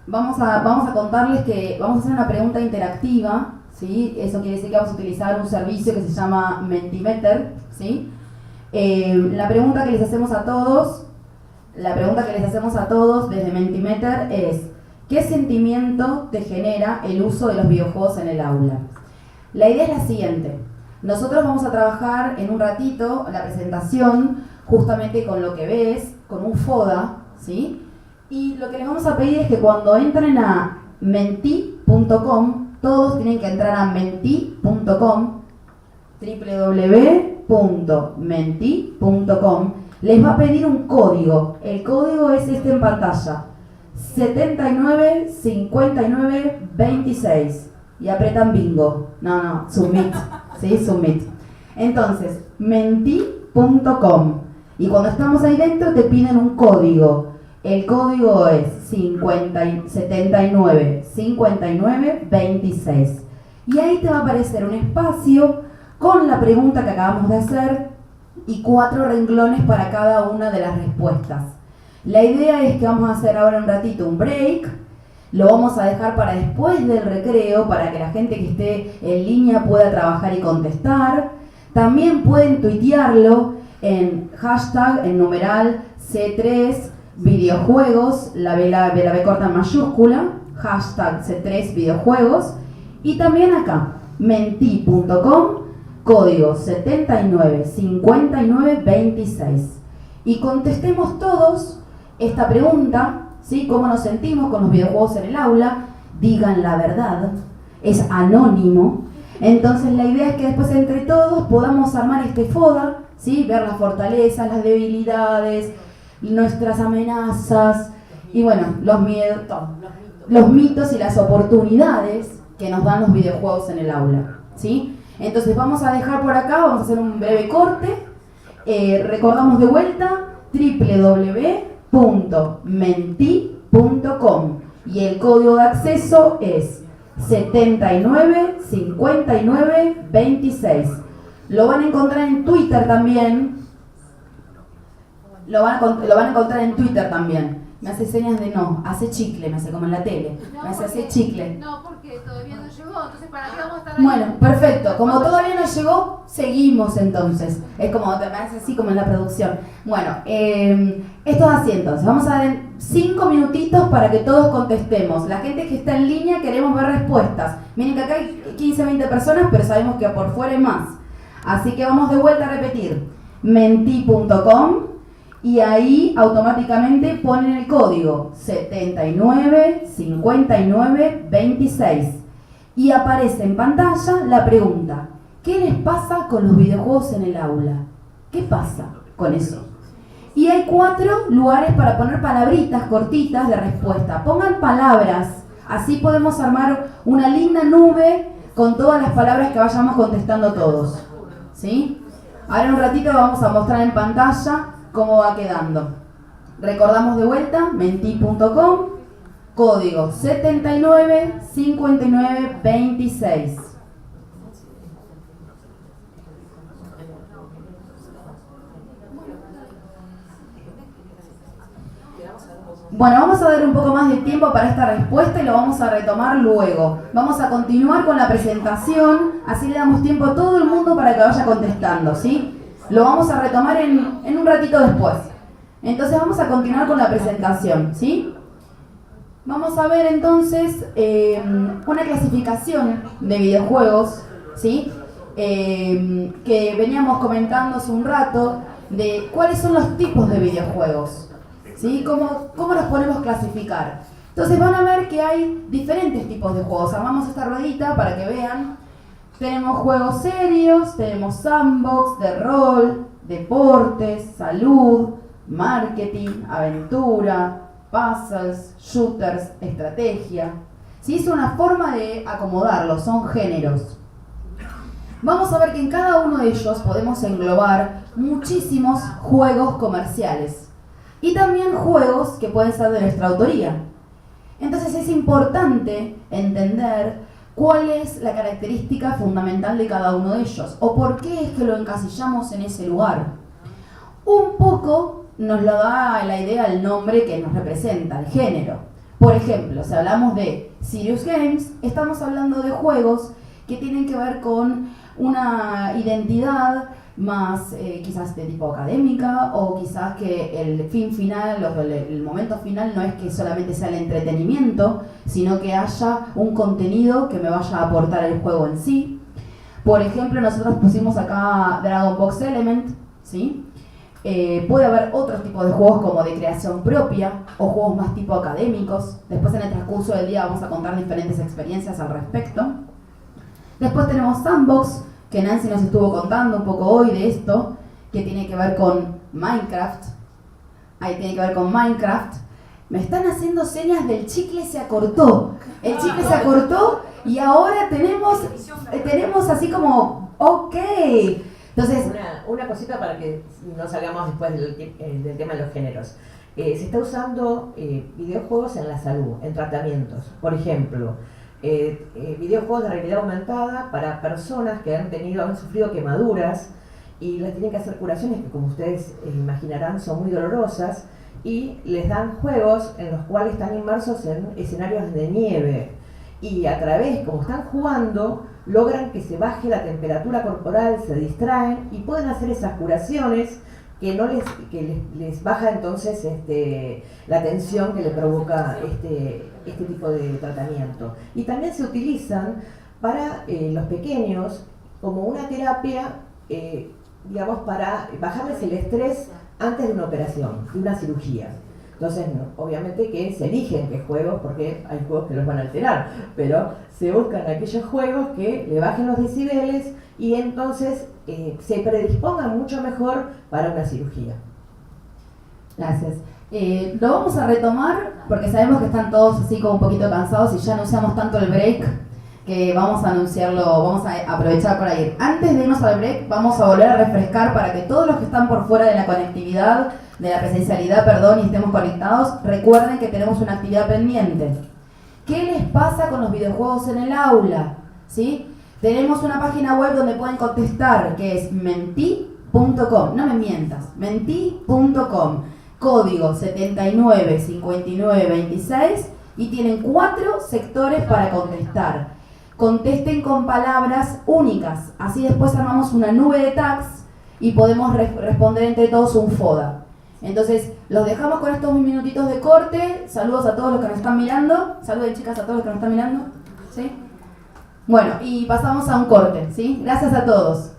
vamos a contarles que vamos a hacer una pregunta interactiva, ¿sí? Eso quiere decir que vamos a utilizar un servicio que se llama Mentimeter, ¿sí? La pregunta que les hacemos a todos desde Mentimeter es: ¿qué sentimiento te genera el uso de los videojuegos en el aula? La idea es la siguiente. Nosotros vamos a trabajar en un ratito la presentación justamente con lo que ves, con un FODA, ¿sí? Y lo que les vamos a pedir es que cuando entren a menti.com, todos tienen que entrar a menti.com, www.menti.com. Les va a pedir un código. El código es este en pantalla: 79 59 26 y apretan bingo. No, submit. ¿Sí? Submit. Entonces, menti.com. Y cuando estamos ahí dentro te piden un código. El código es 79 59 26. Y ahí te va a aparecer un espacio con la pregunta que acabamos de hacer y 4 renglones para cada una de las respuestas. La idea es que vamos a hacer ahora un ratito un break, lo vamos a dejar para después del recreo, para que la gente que esté en línea pueda trabajar y contestar. También pueden tuitearlo en hashtag, en numeral C3 videojuegos, la B corta en mayúscula, hashtag C3 videojuegos, y también acá, menti.com, código 79 59 26. Y contestemos todos esta pregunta, ¿sí? ¿Cómo nos sentimos con los videojuegos en el aula? Digan la verdad, es anónimo. Entonces la idea es que después entre todos podamos armar este FODA, ¿sí? Ver las fortalezas, las debilidades, nuestras amenazas y bueno, los miedos, los mitos y las oportunidades que nos dan los videojuegos en el aula, ¿sí? Entonces vamos a dejar por acá, vamos a hacer un breve corte. Recordamos de vuelta www.menti.com y el código de acceso es 79 59 26. Lo van a encontrar en Twitter también. Lo van a encontrar en Twitter también. Me hace señas de no, hace chicle, me hace como en la tele. Me hace chicle. No, porque todavía no llegó, entonces ¿para qué vamos a estar ahí? Bueno, perfecto. Como todavía no llegó, seguimos entonces. Es como, me hace así como en la producción. Bueno, esto es así entonces. Vamos a dar 5 minutitos para que todos contestemos. La gente que está en línea queremos ver respuestas. Miren que acá hay 15, 20 personas, pero sabemos que por fuera hay más. Así que vamos de vuelta a repetir. Menti.com. Y ahí automáticamente ponen el código 79 59 26 y aparece en pantalla la pregunta: ¿qué les pasa con los videojuegos en el aula? ¿Qué pasa con eso? Y hay 4 lugares para poner palabritas cortitas de respuesta. Pongan palabras, así podemos armar una linda nube con todas las palabras que vayamos contestando todos, ¿sí? Ahora en un ratito vamos a mostrar en pantalla cómo va quedando. Recordamos de vuelta, menti.com, código 79 59 26. Bueno, vamos a dar un poco más de tiempo para esta respuesta y lo vamos a retomar luego. Vamos a continuar con la presentación, así le damos tiempo a todo el mundo para que vaya contestando, ¿sí? Lo vamos a retomar en un ratito después. Entonces vamos a continuar con la presentación, ¿sí? Vamos a ver entonces una clasificación de videojuegos, ¿sí? Que veníamos comentando hace un rato de cuáles son los tipos de videojuegos, ¿sí? ¿Cómo los podemos clasificar? Entonces van a ver que hay diferentes tipos de juegos. Armamos esta ruedita para que vean Tenemos juegos serios, tenemos sandbox, de rol, deportes, salud, marketing, aventura, puzzles, shooters, estrategia. ¿Sí? Es una forma de acomodarlos, son géneros. Vamos a ver que en cada uno de ellos podemos englobar muchísimos juegos comerciales y también juegos que pueden ser de nuestra autoría. Entonces es importante entender cuál es la característica fundamental de cada uno de ellos o por qué es que lo encasillamos en ese lugar. Un poco nos lo da la idea el nombre que nos representa, el género. Por ejemplo, si hablamos de Serious Games, estamos hablando de juegos que tienen que ver con una identidad más quizás de tipo académica, o quizás que el fin final o el momento final no es que solamente sea el entretenimiento, sino que haya un contenido que me vaya a aportar el juego en sí. Por ejemplo, nosotros pusimos acá Dragon Box Element, ¿sí? Puede haber otros tipos de juegos como de creación propia o juegos más tipo académicos. Después en el transcurso del día vamos a contar diferentes experiencias al respecto. Después tenemos Sandbox, que Nancy nos estuvo contando un poco hoy de esto, que tiene que ver con Minecraft. Ahí tiene que ver con Minecraft. Me están haciendo señas del chicle se acortó. El chicle se acortó y ahora tenemos así como, ok. Entonces, una cosita para que no salgamos después del tema de los géneros. Se está usando videojuegos en la salud, en tratamientos. Por ejemplo, videojuegos de realidad aumentada para personas que han sufrido quemaduras y les tienen que hacer curaciones que, como ustedes imaginarán, son muy dolorosas, y les dan juegos en los cuales están inmersos en escenarios de nieve, y a través, como están jugando, logran que se baje la temperatura corporal, se distraen y pueden hacer esas curaciones que les baja entonces la tensión que le provoca este tipo de tratamiento. Y también se utilizan para los pequeños como una terapia, digamos, para bajarles el estrés antes de una operación, de una cirugía. Entonces, obviamente que se eligen qué juegos, porque hay juegos que los van a alterar, pero se buscan aquellos juegos que le bajen los decibeles y entonces se predispongan mucho mejor para una cirugía. Gracias. Lo vamos a retomar porque sabemos que están todos así como un poquito cansados y ya no usamos tanto el break, que vamos a anunciarlo, vamos a aprovechar para ir. Antes de irnos al break, vamos a volver a refrescar para que todos los que están por fuera de la conectividad, de la presencialidad, perdón, y estemos conectados, recuerden que tenemos una actividad pendiente. ¿Qué les pasa con los videojuegos en el aula? ¿Sí? Tenemos una página web donde pueden contestar, que es menti.com, no me mientas, menti.com, código 795926, y tienen 4 sectores para contestar. Contesten con palabras únicas, así después armamos una nube de tags y podemos responder entre todos un FODA. Entonces, los dejamos con estos minutitos de corte. Saludos a todos los que nos están mirando. Saluden, chicas, a todos los que nos están mirando. ¿Sí? Bueno, y pasamos a un corte, ¿sí? Gracias a todos.